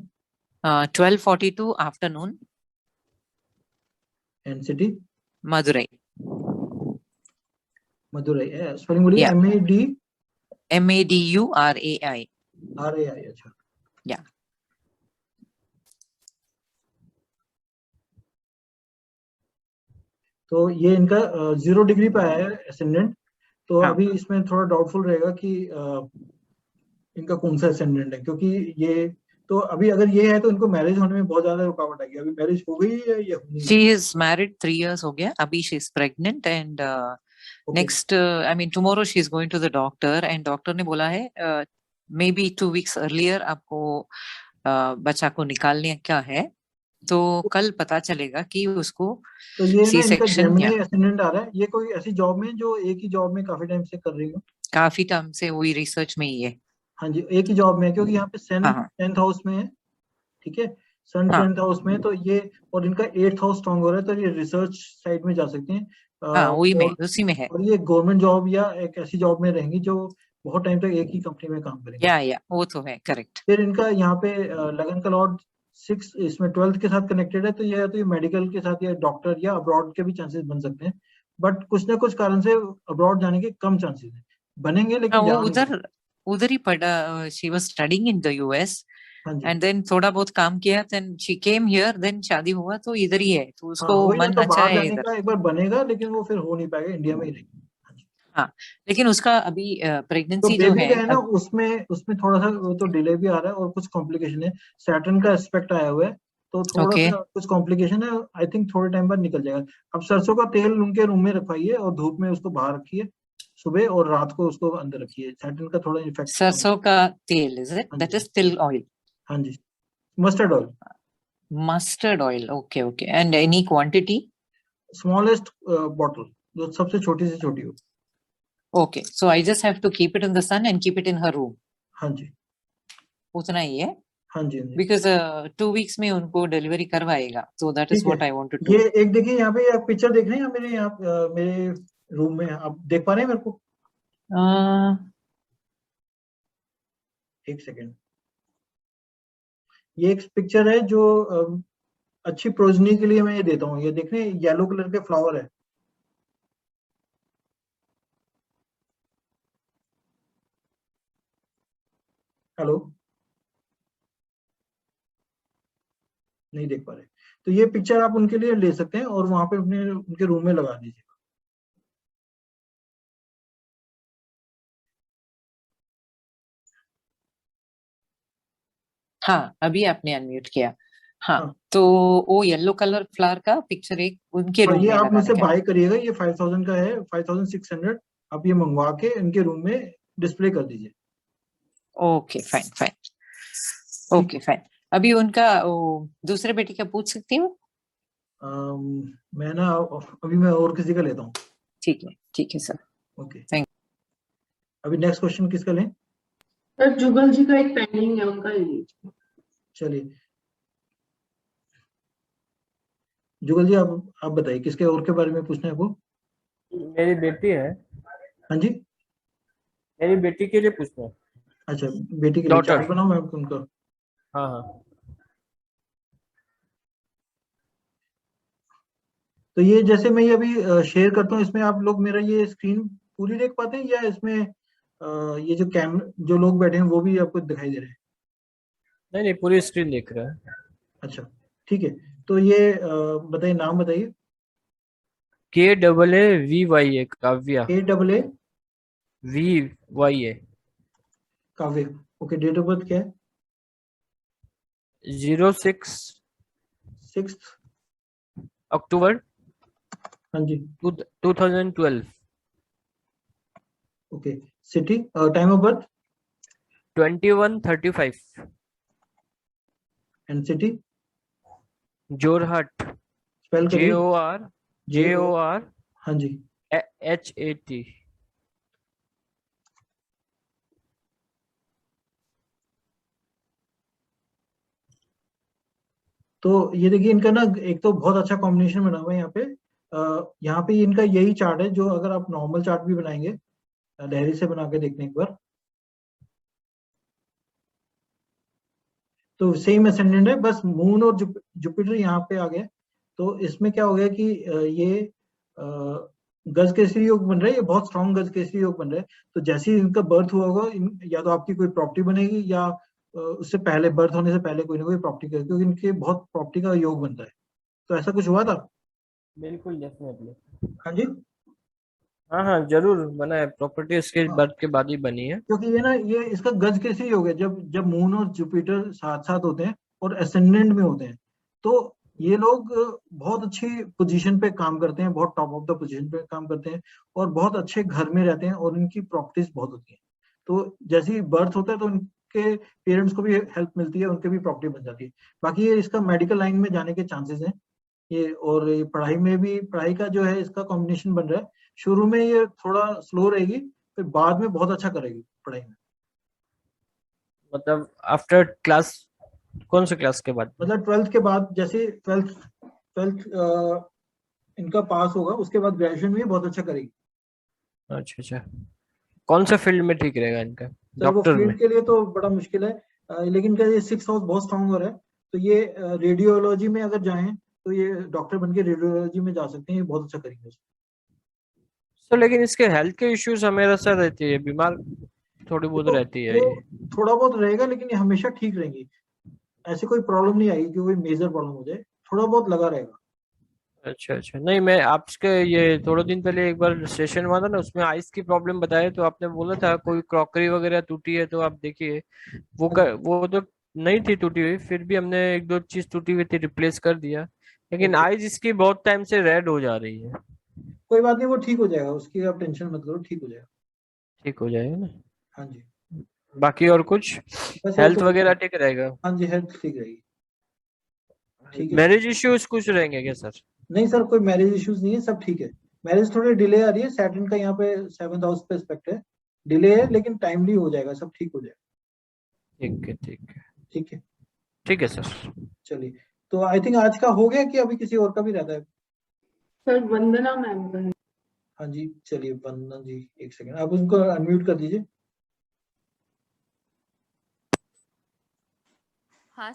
12:42 afternoon, and city? Madurai. Madurai. Spelling बोलिए। या MAD MADURAI। RAI। अच्छा। या तो ये इनका 0 डिग्री पे आया है एसेंडेंट, तो हाँ। अभी इसमें थोड़ा डाउटफुल रहेगा कि इनका कौन सा असेंडेंट है, क्योंकि ये तो अभी अगर ये है तो इनको मैरिज होने में बहुत ज्यादा रुकावट आएगी। अभी मैरिज हो गई है या होनी है? She is married 3 years हो गया, अभी she is pregnant and Okay. next I mean tomorrow she is going to the doctor and doctor ने बोला है maybe 2 weeks earlier आपको बच्चा को निकालने का है, तो कल पता चलेगा कि उसको तो ये ना इनका C-section या जेमिनी असेंडेंट आ रहा है। ये कोई ऐसी जॉब में जो एक ही जॉब में काफी टाइम से कर रही हो? काफी टाइम से वही रिसर्च में ही है। हाँ जी, एक ही जॉब में है, क्योंकि यहाँ पे सन हाँ 10th हाउस में है, ठीक है, सन हाँ 10th हाउस में है, तो ये और इनका 8th हाउस स्ट्रॉन्ग हो रहा है, तो ये रिसर्च साइड में जा सकते हैं। हाँ वही में और उसी में है। ये गवर्नमेंट जॉब या एक ऐसी जॉब में रहेंगी जो बहुत टाइम तक एक ही कंपनी में काम करेंगे। या वो तो है, करेक्ट। फिर इनका यहाँ पे लगन का लॉर्ड 6 इसमें 12th के साथ कनेक्टेड है, तो ये मेडिकल के साथ या डॉक्टर या अब्रॉड के भी चांसेस बन सकते हैं, बट कुछ ना कुछ कारण से अब्रॉड जाने के कम चांसेस हैं, बनेंगे हाँ लेकिन वो जा नहीं पाएंगे। उधर ही पढ़ा, she was studying in the US हाँ जी, एंड देन थोड़ा बहुत काम किया, then she came here, then शादी हुआ तो इधर ही है, तो हाँ उसको वही ना, मन तो अच्छा बाहर है जाने इधर। का एक बार बनेगा, लेकिन वो फिर हो नहीं पाएगा, इंडिया में ही रहेगी। हाँ जी। हाँ लेकिन उसका अभी तो प्रेगनेंसी जो बेबी है का है ना, उसमें थोड़ा सा वो तो डिले भी आ रहा है और कुछ कॉम्प्लिकेशन है, सैटर्न का एस्पेक्ट आया हुआ है, तो थोड़ा ओके सा कुछ कॉम्प्लिकेशन है। आई थिंक थोड़े टाइम बाद निकल जाएगा। अब सरसों का तेल उनके रूम में रखवाइए और धूप में उसको बाहर रखिए, सुबह और रात को उसको अंदर रखिए, सैटर्न का थोड़ा इफेक्ट। सरसों का तेल, इज इट? हाँ दैट जी, इज तिल ऑयल, हाँ जी, mustard oil, mustard oil, okay okay. And any quantity? Smallest bottle, जो सबसे छोटी से छोटी हो। Okay, so I just have to keep it in the sun and keep it in हर रूम, हाँ जी, उतना ही है? हाँ जी, हाँ जी, बिकॉज 2 वीक्स में उनको डिलीवरी करवाएगा, सो दैट इज ठीक है। व्हाट आई वांटेड ये टू। एक देखिए, यहाँ पे आप पिक्चर देख रहे हैं, यहाँ मेरे यहाँ मेरे रूम में आप देख पा रहे हैं मेरे को? एक सेकेंड, ये एक पिक्चर है जो अच्छी प्रोजनी के लिए मैं ये देता हूँ। ये देख रहे हैं, येलो कलर के फ्लावर है। हेलो, नहीं देख पा रहे? तो ये पिक्चर आप उनके लिए ले सकते हैं और वहां पे अपने उनके रूम में लगा दीजिए। हाँ अभी आपने अनम्यूट किया। हाँ हाँ, तो वो येलो कलर फ्लावर का पिक्चर एक उनके और रूम ये में आप लगाने मुझसे का है। बाय करिएगा, ये 5000 का है, 5600। आप ये मंगवा के इनके रूम में डिस्प्ले कर दीजिए। ओके फाइन फाइन, ठीक ओके फाइन। अभी उनका दूसरे बेटी का पूछ सकती हूँ? मैं ना अभी मैं और किसी का लेता हूँ। ठीक है सर। ओके, Thank अभी नेक्स्ट क्वेश्चन किसका लें? सर जुगल जी का एक पेंडिंग है, उनका ले लीजिए। चलिए, जुगल जी आप बताइए किसके और के बारे में पूछना है आपको? मेरी बेटी है, हाँ जी, मेरी बेटी के लिए पूछना है। अच्छा, बेटी के लिए Daughter. चार्ट बनाओ मैं उनका। हाँ हाँ, तो ये जैसे मैं ये अभी शेयर करता हूँ, इसमें आप लोग मेरा ये स्क्रीन पूरी देख पाते हैं, या इसमें ये जो लोग बैठे हैं वो भी आपको दिखाई दे रहे हैं? नहीं नहीं, पूरी स्क्रीन देख रहा है। अच्छा, ठीक है। तो ये बताइए, नाम बताइए। KAAVYA, काव्या। KAA VYA। काव्य, ओके। डेट ऑफ बर्थ क्या है? 06 6th, अक्टूबर हाँ जी, 2012। Okay. City, time of birth 21:35। And city, Jorhat. Spell करिए। JOR हाँ जी, HAT। तो ये देखिए, इनका ना एक तो बहुत अच्छा कॉम्बिनेशन बना हुआ है यहाँ पे। यहाँ पे इनका यही चार्ट है, जो अगर आप नॉर्मल चार्ट भी बनाएंगे, लहरी से बना के देखने एक बार, तो सेम असेंडेंट है, बस मून और जुपिटर यहाँ पे आ गया। तो इसमें क्या हो गया कि ये गज केसरी योग बन रहा है, ये बहुत स्ट्रॉन्ग गज केसरी योग बन रहा है। तो जैसे ही इनका बर्थ हुआ होगा, या तो आपकी कोई प्रॉपर्टी बनेगी, या उससे पहले, बर्थ होने से पहले कोई ना कोई प्रॉपर्टी करेगी, क्योंकि इनके बहुत प्रॉपर्टी का योग बनता है। तो ऐसा कुछ हुआ था? बिल्कुल, डेफिनेटली। हाँ जी, हाँ हाँ जरूर बना है, प्रॉपर्टी इसके हाँ, बर्थ के बाद ही बनी है। क्योंकि ये ना, ये इसका गज कैसे ही हो गया, जब जब मून और जुपिटर साथ साथ होते हैं और असेंडेंट में होते हैं, तो ये लोग बहुत अच्छी पोजीशन पे काम करते हैं, बहुत टॉप ऑफ द पोजीशन पे काम करते हैं, और बहुत अच्छे घर में रहते हैं, और इनकी प्रॉपर्टीज बहुत होती हैं। तो जैसे ही बर्थ होता है तो उनके पेरेंट्स को भी हेल्प मिलती है, उनके भी प्रॉपर्टी बन जाती है। बाकी ये इसका मेडिकल लाइन में जाने के चांसेस हैं ये, और ये पढ़ाई में भी, पढ़ाई का जो है इसका कॉम्बिनेशन बन रहा है। शुरू में ये थोड़ा स्लो रहेगी, फिर बाद में बहुत अच्छा करेगी पढ़ाई में। मतलब आफ्टर क्लास, कौन से क्लास के बाद? मतलब 12th के बाद, जैसे ट्वेल्थ इनका पास होगा, उसके बाद ग्रेजुएशन में बहुत अच्छा करेगी। अच्छा अच्छा, कौन सा फील्ड में ठीक रहेगा इनका? सर वो डॉक्टर में? फील्ड के लिए तो बड़ा मुश्किल है, लेकिन क्या, ये 6th हाउस बहुत स्ट्रांग हो रहा है, तो ये रेडियोलॉजी में अगर जाएं तो ये डॉक्टर बन के रेडियोलॉजी में जा सकते हैं, ये बहुत अच्छा करेंगे। सर लेकिन इसके हेल्थ के इश्यूज हमेशा से रहती है, बीमार थोड़ी बहुत तो रहती है वो ये। थोड़ा बहुत रहेगा, लेकिन ये हमेशा ठीक रहेंगी, ऐसी कोई प्रॉब्लम नहीं आएगी कि कोई मेजर प्रॉब्लम हो जाए, थोड़ा बहुत लगा रहेगा। अच्छा अच्छा, नहीं मैं आपके ये थोड़े दिन पहले एक बार सेशन हुआ था ना, उसमें आइस की प्रॉब्लम बताए, तो आपने बोला था कोई क्रॉकरी वगैरह टूटी है, तो आप देखिए वो तो नहीं थी टूटी हुई, फिर भी हमने एक दो चीज टूटी हुई थी रिप्लेस कर दिया, लेकिन ओके, आइज इसकी बहुत टाइम से रेड हो जा रही है। कोई बात नहीं, वो ठीक हो जाएगा, उसकी आप टेंशन मत करो, ठीक हो जाएगा। ठीक हो जाएगा ना? हाँ जी, बाकी और कुछ बस और तो हेल्थ कुछ वगैरह नहीं। ठीक रहेगा? हाँ जी, हेल्थ ठीक रहेगी। ठीक है। मैरिज इश्यूज कुछ रहेंगे क्या सर? नहीं सर, कोई मैरिज इश्यूज नहीं है, सब ठीक है। मैरिज थोड़ी डिले आ रही है, सैटर्न का यहाँ पे 7th हाउस पे एस्पेक्ट है, डिले है, लेकिन टाइमली हो जाएगा, सब ठीक हो जाएगा। ठीक है ठीक है। ठीक है, ठीक है सर। चलिए। तो आई थिंक आज का हो गया, कि अभी किसी और का भी रहता है? सर वंदना मैम का है। हाँ जी, चलिए वंदना जी, एक सेकंड, आप उनको अनम्यूट कर दीजिए। हाँ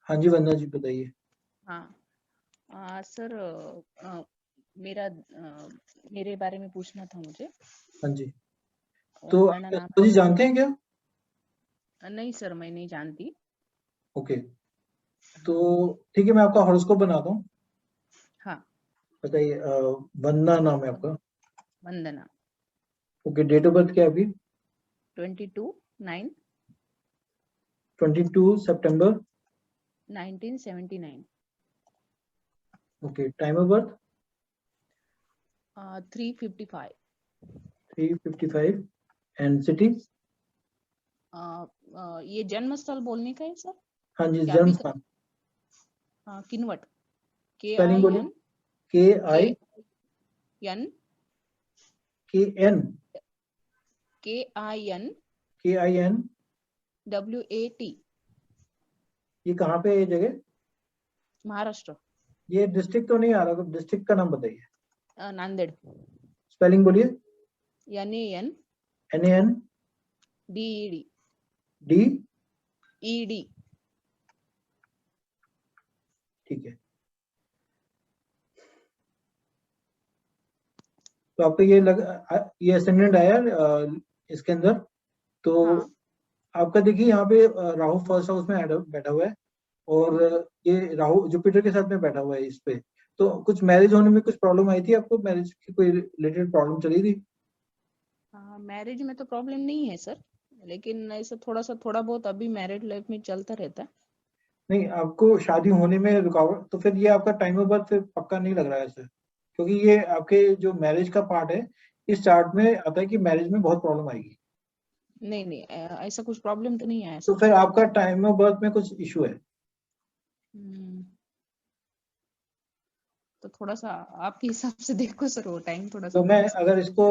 हाँ जी, वंदना जी बताइए। हाँ सर, मेरे बारे में पूछना था मुझे। हाँ जी, तो वंदना आप नाम एस्ट्रोलॉजी जानते हैं क्या? नहीं सर, मैं नहीं जानती। ओके, तो ठीक है, मैं आपका हॉरोस्कोप बनाता हूँ। हाँ, बताइए, वंदना नाम है आपका? Vandana. Okay, date of birth क्या है आपकी? 22/9/1979। 22 सितंबर। Okay, time of birth? 3:55। 3:55। And city? ये जन्म स्थल बोलने का है सर? हाँ जी, क्या जन्म भी स्थान। किन्वट। स्पेलिंग बोलिए। KIN KIN KIN KIN KIN। WAT। ये कहाँ पे है ये जगह? महाराष्ट्र। ये डिस्ट्रिक्ट तो नहीं आ रहा, तो डिस्ट्रिक्ट का नाम बताइए। नांदेड़। स्पेलिंग बोलिए। NAN NAN DED D। ED। ठीक है, तो आपको ये असेंडेंट आया इसके अंदर, तो हाँ, आपका देखिए यहाँ पे राहु फर्स्ट हाउस में बैठा हुआ है, और ये राहु जुपिटर के साथ में बैठा हुआ है इस पे। तो कुछ मैरिज होने में कुछ प्रॉब्लम आई थी आपको? मैरिज की कोई रिलेटेड प्रॉब्लम चली थी? मैरिज में तो प्रॉब्लम नहीं है सर, लेकिन ऐसा थोड़ा बहुत अभी मैरिड लाइफ में चलता रहता है। नहीं, आपको शादी होने में रुकावट, तो फिर ये आपका टाइम ऑफ बर्थ फिर पक्का नहीं लग रहा है सर, क्योंकि ये आपके जो मैरिज का पार्ट है, इस चार्ट में आता है कि मैरिज में बहुत प्रॉब्लम आएगी। नहीं नहीं, ऐसा कुछ प्रॉब्लम तो नहीं आया तो सर। फिर आपका टाइम ऑफ बर्थ में कुछ इशू है। तो थोड़ा सा आपके हिसाब से देखो सर, वो टाइम थोड़ा सा तो मैं मिस। अगर इसको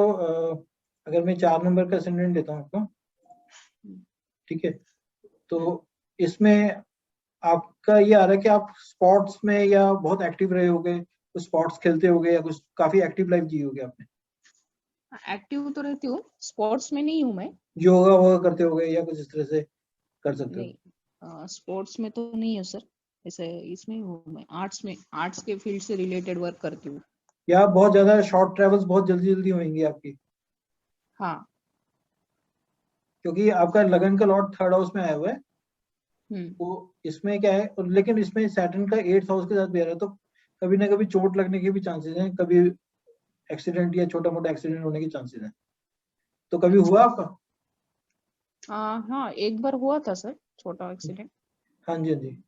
अगर मैं 4 नंबर का असेंडेंट देता हूँ आपको, ठीक है, तो इसमें आपका ये आ रहा है कि आप स्पोर्ट्स में या बहुत एक्टिव रहे होगे, कुछ स्पोर्ट्स खेलते होगे, या कुछ काफी एक्टिव लाइफ जी होगी आपने। एक्टिव तो रहती हूँ, स्पोर्ट्स में नहीं हूँ मैं। योगा वोगा करते होगे, या कुछ इस तरह से कर सकते हो? नहीं, स्पोर्ट्स में तो नहीं है सर, ऐसे इसमें हूँ मैं, आर्ट्स के फील्ड से रिलेटेड वर्क करती हूँ। या बहुत ज्यादा शॉर्ट ट्रेवल्स बहुत जल्दी जल्दी होंगी आपकी? हाँ। क्योंकि आपका लगन का लॉर्ड 3rd हाउस में आया हुआ है, हम्म। तो इसमें क्या है, और लेकिन इसमें सैटर्न का 8th हाउस के साथ भी आ रहा है, तो कभी ना कभी चोट लगने के भी चांसेस हैं, कभी एक्सीडेंट या छोटा मोटा एक्सीडेंट होने के चांसेस हैं। तो कभी हुआ आपका? हाँ, एक बार हुआ था सर, छोटा एक्सीडेंट। हाँ जी, हाँ जी।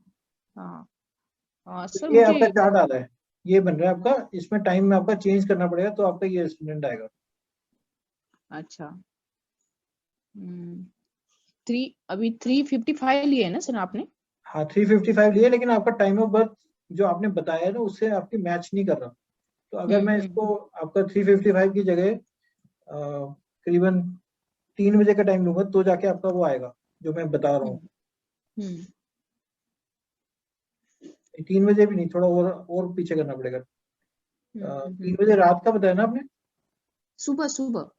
हाँ तो सर, ये मुझे आपका चार्ट आ रहा है, ये बन रहा है आपका, इसमें टाइम में आपका चेंज करना पड़ेगा तो आपका ये एक्सीडेंट आएगा। अच्छा, अभी 355 लिए है ना सर आपने? हाँ 355 लिए, लेकिन आपका टाइम ऑफ बर्थ जो आपने बताया है ना उससे आपकी मैच नहीं कर रहा। तो अगर मैं इसको आपका 355 की जगह करीबन 3 बजे का टाइम लूंगा तो जाके आपका वो आएगा जो मैं बता रहा हूँ। 3 बजे भी नहीं, थोड़ा और पीछे करना पड़ेगा। 3 बजे रात का बताया ना आपने? सुबह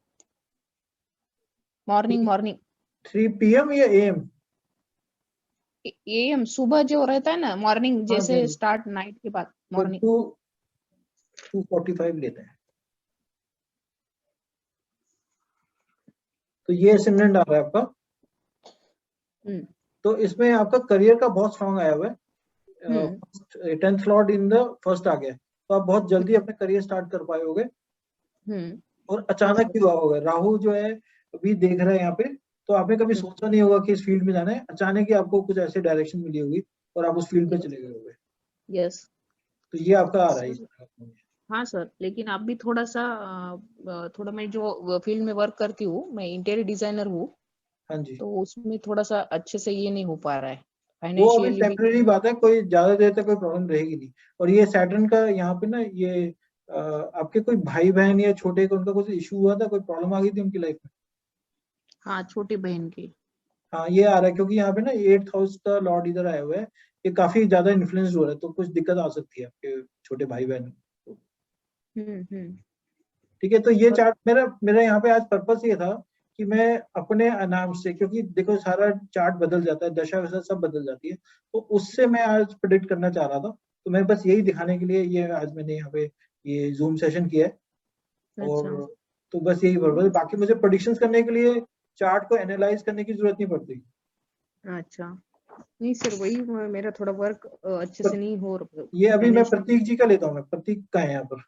मॉर्निंग 3 PM या AM? AM सुबह जो रहता है ना, मॉर्निंग हाँ जैसे जी, स्टार्ट नाइट के बाद तो मॉर्निंग। 245 लेते हैं। तो ये असेंडेंट आ रहा है आपका। तो इसमें आपका करियर का बहुत स्ट्रॉन्ग आया हुआ है। 10th lord in the first आ गया, तो आप बहुत जल्दी अपने करियर स्टार्ट कर पाए होगे। और अचानक ही हुआ होगा, राहु जो है अभी देख रहा है यहाँ पे, तो आपने कभी सोचा नहीं होगा कि इस फील्ड में जाना है, अचानक ही आपको कुछ ऐसे डायरेक्शन मिली होगी और आप उस फील्ड पे चले गए होगे। यस, तो ये आपका आ रहा है। हाँ सर, लेकिन आप भी थोड़ा सा थोड़ा, मैं जो फील्ड में वर्क करती हूँ, मैं इंटीरियर डिजाइनर हूँ। हाँ जी, तो उसमें थोड़ा सा अच्छे से ये नहीं हो पा रहा है वो अभी फाइनेंशियली भी। टेम्परेरी बात है, कोई ज्यादा देर तक कोई प्रॉब्लम रहेगी नहीं। और ये सैटर्न का यहाँ पे ना, ये आपके कोई भाई बहन या छोटे को उनका कुछ इशू हुआ था, कोई प्रॉब्लम आ गई थी उनकी लाइफ में? हाँ, छोटी बहन की। हाँ ये आ रहा है, क्योंकि यहाँ पे ना 8th हाउस का लॉर्ड इधर आया हुआ है, ये काफी ज्यादा इन्फ्लुएंस हो रहा है, तो कुछ दिक्कत आ सकती है आपके छोटे भाई बहन को। ठीक है, तो ये चार्ट मेरा मेरा यहाँ पे आज पर्पस ये था कि मैं अपने नाम से, क्योंकि देखो सारा चार्ट बदल जाता है, दशा वशा सब बदल जाती है, तो उससे मैं आज प्रेडिक्ट करना चाह रहा था। तो मैं बस यही दिखाने के लिए ये आज मैंने यहाँ पे ये जूम सेशन किया है। और तो बस यही पर्पस है, बाकी मुझे प्रेडिक्शंस करने के लिए चार्ट को एनालाइज करने की जरूरत नहीं पड़ती। अच्छा, नहीं सर, वही मेरा थोड़ा वर्क अच्छे से नहीं हो रहा। ये अभी मैं प्रतीक जी का लेता हूँ, मैं प्रतीक का है यहाँ पर।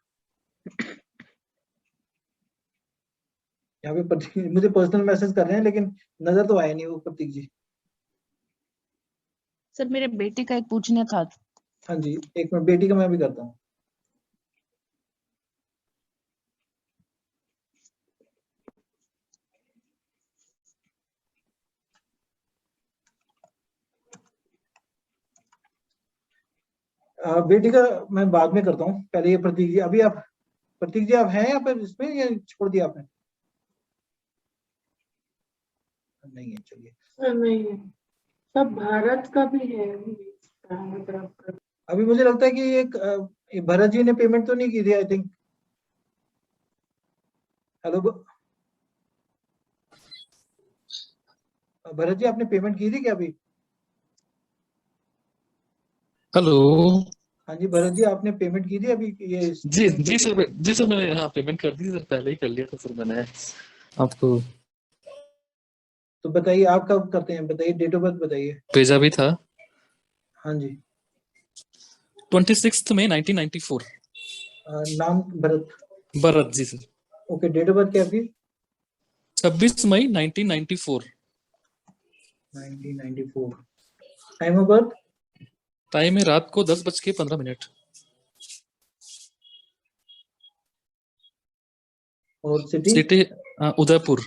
यहाँ पे प्रतीक मुझे पर्सनल मैसेज कर रहे हैं, लेकिन नजर तो आया नहीं वो प्रतीक जी। सर, मेरे बेटे का एक पूछना था। हाँ जी, एक मिनट, बेटी का मैं भी करता हूँ। बेटी का मैं बाद में करता हूँ, पहले ये प्रतीक जी। अभी आप प्रतीक जी आप हैं यहाँ पर इसमें या छोड़ दिया आपने? नहीं है, चलिए। नहीं है, सब भारत का भी है मतलब। अभी मुझे लगता है कि ये भरत जी ने पेमेंट तो नहीं की थी, I think. Hello Bharat ji, आपने पेमेंट की थी क्या अभी? हेलो। हाँ जी भरत जी, आपने पेमेंट की थी अभी ये? जी सर मैंने हाँ पेमेंट कर दी सर, पहले ही कर लिया था सर मैंने आपको। तो बताइए आप कब करते हैं, बताइए डेट ऑफ बर्थ बताइए। भेजा भी था। हाँ जी, 26 मई 1994। नाम Bharat? Bharat ji sir. Okay, date of birth क्या आपकी? 26 मई 1994। 1994। Time of birth? टाइम है रात को 10:15। और सिटी? सिटी उदयपुर।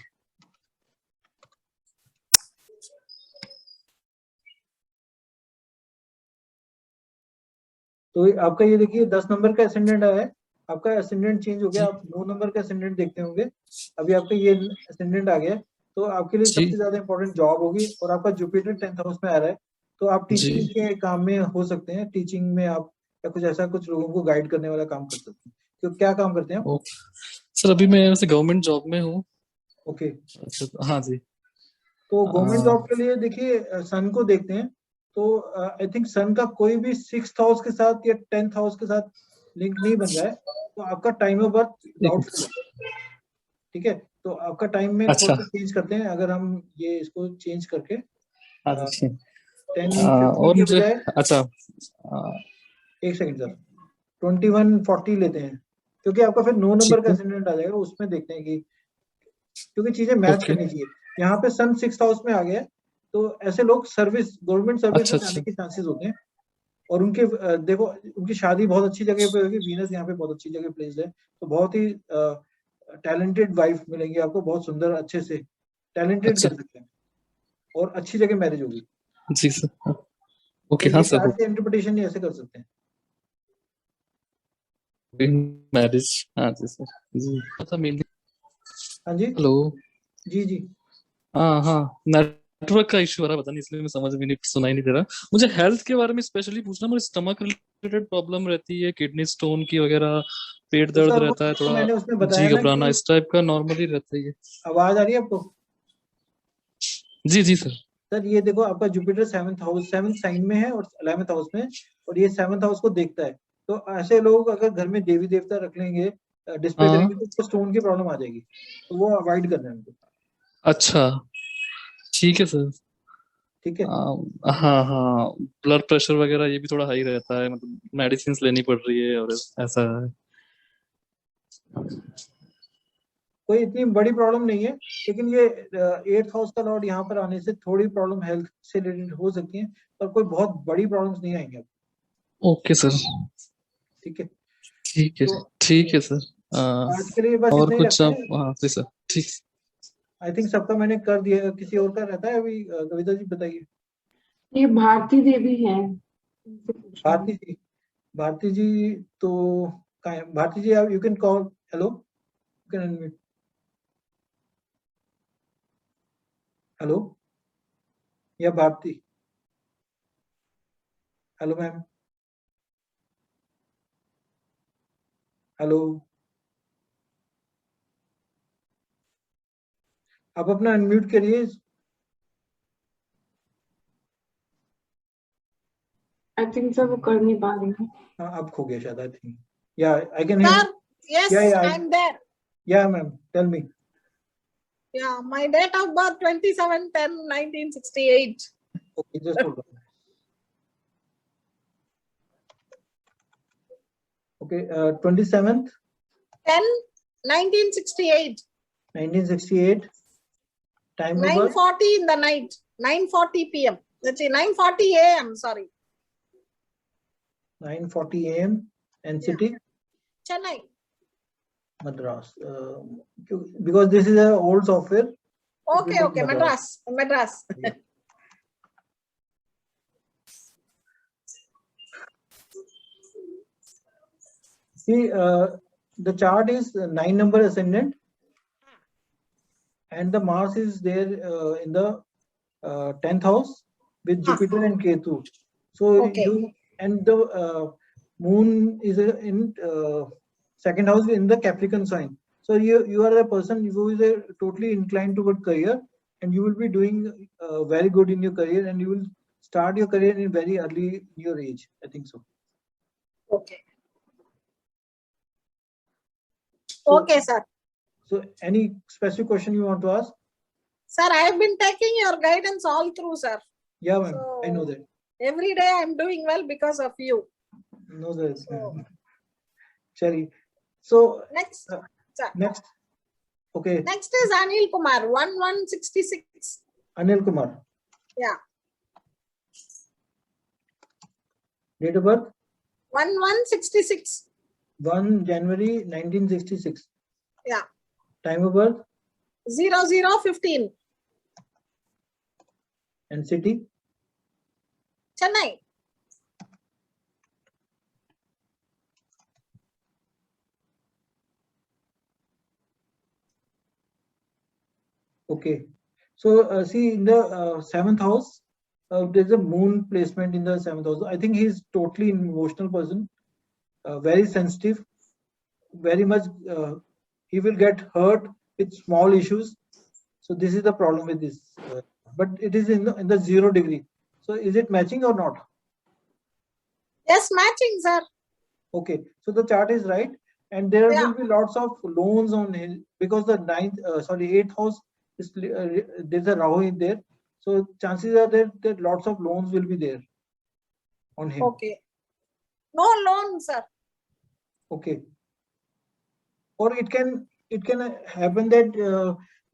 तो आपका ये देखिए 10 नंबर का असेंडेंट आया है, आपका असेंडेंट चेंज हो गया, आप 9 नंबर का असेंडेंट देखते होंगे। अभी आपका ये असेंडेंट आ गया, तो आपके लिए सबसे ज्यादा इंपॉर्टेंट जॉब होगी। और आपका जुपिटर 10th हाउस में आ रहा है, तो आप टीचिंग के काम में हो सकते हैं। टीचिंग में आप या कुछ ऐसा कुछ लोगों को गाइड करने वाला काम कर सकते हैं। तो क्या काम करते हैं आप? सर अभी मैं वैसे गवर्नमेंट जॉब में हूँ। ओके, हाँ जी। तो गवर्नमेंट जॉब के लिए देखिए सन को देखते हैं। तो आई थिंक सन का कोई भी 6th हाउस के साथ या 10th हाउस के साथ लिंक नहीं बन रहा है, तो आपका टाइम ऑफ बर्थ डाउटफुल है। ठीक है, तो आपका टाइम में थोड़ा सा चेंज करते हैं, अगर हम ये इसको चेंज करके 10:50 और के मुझे बजाय अच्छा एक सेकंड सर 21:40 लेते हैं। क्योंकि आपका फिर 9 नंबर ठीक का है। असेंडेंट आ जाएगा, उसमें देखते हैं कि क्योंकि चीजें मैच ओके। करनी चाहिए। यहाँ पे सन 6th हाउस में आ गया है, तो ऐसे लोग सर्विस, गवर्नमेंट सर्विस अच्छा में जाने अच्छा। के चांसेस होते हैं। और उनके देखो उनकी शादी बहुत अच्छी जगह पे होगी, वीनस यहाँ पे बहुत अच्छी जगह प्लेस्ड है, तो बहुत ही टैलेंटेड वाइफ मिलेंगी आपको, बहुत सुंदर, अच्छे से टैलेंटेड अच्छा कर सकते हैं, और अच्छी जगह मैरिज होगी। जी सर। तो ओके हाँ ये सर। चार्ट के इंटरप्रिटेशन ऐसे कर सकते हैं। मैरिज हाँ जी सर जी। पता मेनली। हाँ जी हेलो। जी जी। हाँ हाँ नेटवर्क का इशू हो रहा है, पता नहीं, इसलिए मैं समझ भी नहीं, सुनाई नहीं दे रहा। मुझे हेल्थ के बारे में स्पेशली पूछना, मुझे स्टमक रिलेटेड प्रॉब्लम रहती है, किडनी स्टोन की वगैरह, पेट तो दर्द सर रहता है वो थोड़ा, मैंने उसमें जी बताया ना घबराना, कि इस टाइप का नॉर्मली रहता ही है। आवाज आ रही है आपको? जी जी सर। सर ये देखो, आपका Jupiter 7th house, 7th sign में है और 11th हाउस में, और ये 7th हाउस को देखता है। तो ऐसे लोग अगर घर में देवी देवता रख लेंगे, डिस्प्ले हाँ करेंगे, तो उसको स्टोन की प्रॉब्लम आ जाएगी, तो वो अवॉइड करना है उनको। अच्छा ठीक है सर। ठीक है। हाँ हाँ ब्लड प्रेशर वगैरह ये भी थोड़ा हाई रहता है, मतलब मेडिसिन लेनी पड़ रही है, और ऐसा है। कोई इतनी बड़ी प्रॉब्लम नहीं है, लेकिन ये 8th हाउस का लॉर्ड यहाँ पर आने से थोड़ी प्रॉब्लम हेल्थ से रिलेटेड हो सकती है, पर कोई बहुत बड़ी प्रॉब्लम्स नहीं आएंगे आपको। Okay sir. ठीक है। ठीक है तो ठीक है सर। आज के लिए बस और इतना ही कुछ रखते आप, हैं। हाँ जी सर ठीक। आई थिंक सबका मैंने कर दिया, किसी और का रहता है अभी? कविता जी बताइए। ये भारती देवी है, उनसे पूछना है। भारती जी, भारती जी तो कहाँ है? भारती जी, आप you can call, hello, you can unmute. Hello, या भारती, हेलो मैम, हेलो, आप अपना अनम्यूट करिए। आई थिंक सर वो कर नहीं पा रही है। हाँ, अब खो गया शायद, I think, yeah I can hear. Sir, yes, yeah I'm there. Yeah ma'am, tell me. Yeah, my date of birth 27/10/1968. Okay, just hold on. Okay, 27th 10/1968. 1968, time of birth 9:40 in the night. 9:40 p.m. Let's see, 9:40 a.m. Sorry. 9:40 AM and city Chennai. Madras, because this is an old software. Okay, okay, Madras. Madras. Yeah. See, the chart is 9 number ascendant, and the Mars is there in the 10th house with Jupiter and Ketu. So Okay. you, and the moon is in 2nd house in the Capricorn sign. So you are a person who is totally inclined toward career, and you will be doing very good in your career, and you will start your career in very early your age. I think so. Okay. Okay, sir. So any specific question you want to ask? Sir, I have been taking your guidance all through, sir. Yeah, ma'am. So, I know that. every day I'm doing well because of you. No, that. So, Chari. So next, sir. next. Okay. Next is Anil Kumar, 1166. Anil Kumar. Yeah. Date of birth? 1166. 1 January 1966. Yeah. Time of birth? 00:15. And city? Chennai. Okay. So see, in the 7th house, there's a moon placement in the 7th house. I think he's totally an emotional person, very sensitive, very much. He will get hurt with small issues. So this is the problem with this. But it is in the 0 degree. So is it matching or not? Yes, matching, sir. Okay. So the chart is right, and there Yeah. will be lots of loans on him because the 8th house is there's a Rahu in there. So chances are that lots of loans will be there on him. Okay. No loan, sir. Okay. or it can happen that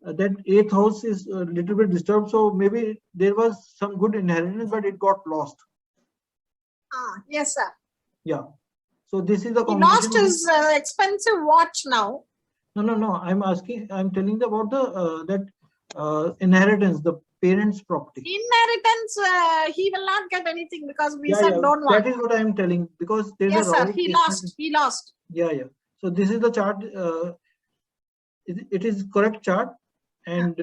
that 8th house is a little bit disturbed, so maybe there was some good inheritance but it got lost. Yes, sir. Yeah, so this is the He lost combination. his expensive watch now. No, I'm telling about the that inheritance, the parents' property. Inheritance, he will not get anything because we said don't want. That is what I am telling, because there's Yes, a sir. Rahu He placement. lost. He lost. Yeah. So this is the chart. It is correct chart, and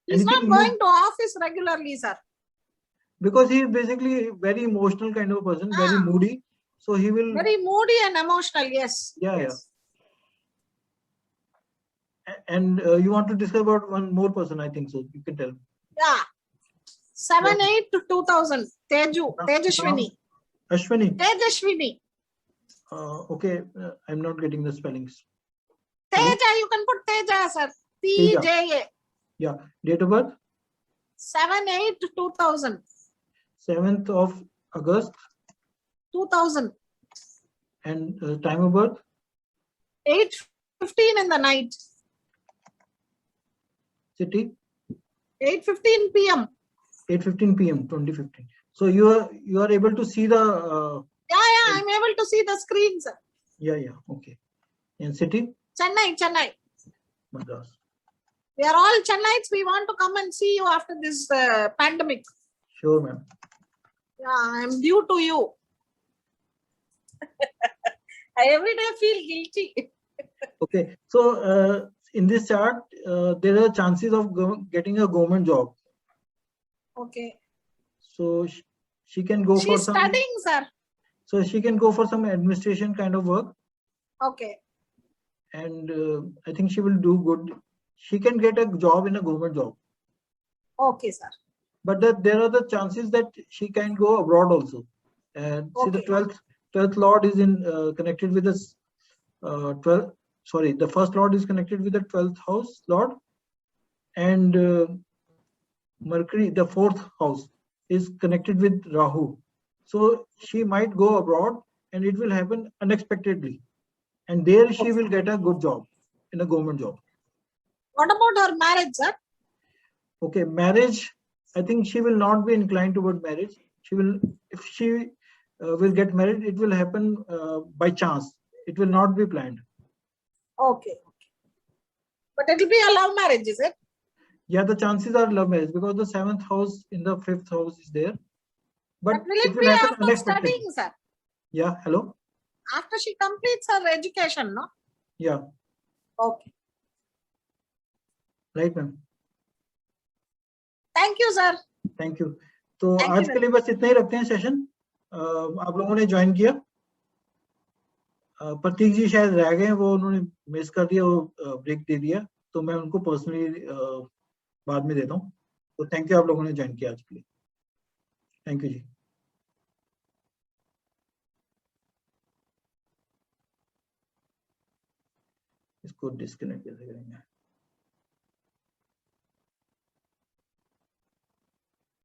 he's not anything going to office regularly, sir. because he is basically very emotional kind of person, very moody. So he will Very moody and emotional. Yes. Yeah. And you want to discuss about one more person, I think so. You can tell. Yeah. 7/8 to 2000. Tejashwini. Ashwini. Tejashwini. Okay, I'm not getting the spellings. Teja, you can put Teja, sir. TJA. Yeah. Date of birth? 7/8 to 2000. 7th of August. 2000. And time of birth? 8:15 in the night. City? 8:15 p.m. 8:15 p.m. 2015. So you are able to see the. Yeah, I'm able to see the screen, sir. Yeah. Okay. And city? Chennai. Madras. We are all Chennaites. We want to come and see you after this pandemic. Sure, ma'am. Yeah, I'm due to you. I every day feel guilty. Okay, so in this chart, there are chances of getting a government job. Okay. So she can go for some. She's studying, sir. So she can go for some administration kind of work. Okay. And I think she will do good. She can get a job in a government job. Okay, sir. But there are the chances that she can go abroad also. And see, the 12th lord is connected with this 12th. Sorry, the first lord is connected with the 12th house lord, and Mercury, the 4th house, is connected with Rahu. So she might go abroad, and it will happen unexpectedly, and there she will get a good job, in a government job. What about her marriage, sir? Okay, marriage. I think she will not be inclined toward marriage. She will, if she will get married, it will happen by chance. It will not be planned. Okay. But it will be a love marriage, is it? Yeah, the chances are love marriage because the 7th house in the 5th house is there. But will it will be happen after unexpectedly. studying, sir? Yeah, hello? After she completes her education, no? Yeah. Okay. Right, ma'am. Thank you, sir. Thank you. तो आज के लिए बस इतना ही रखते हैं session. आप लोगों ने ज्वाइन किया. प्रतीक जी शायद रह गए, वो उन्होंने मिस कर दिया, वो ब्रेक दे दिया, तो मैं उनको पर्सनली बाद में देता हूँ. तो थैंक यू आप लोगों ने ज्वाइन किया आज के लिए. थैंक यू जी. इसको डिस्कनेक्ट कैसे करेंगे?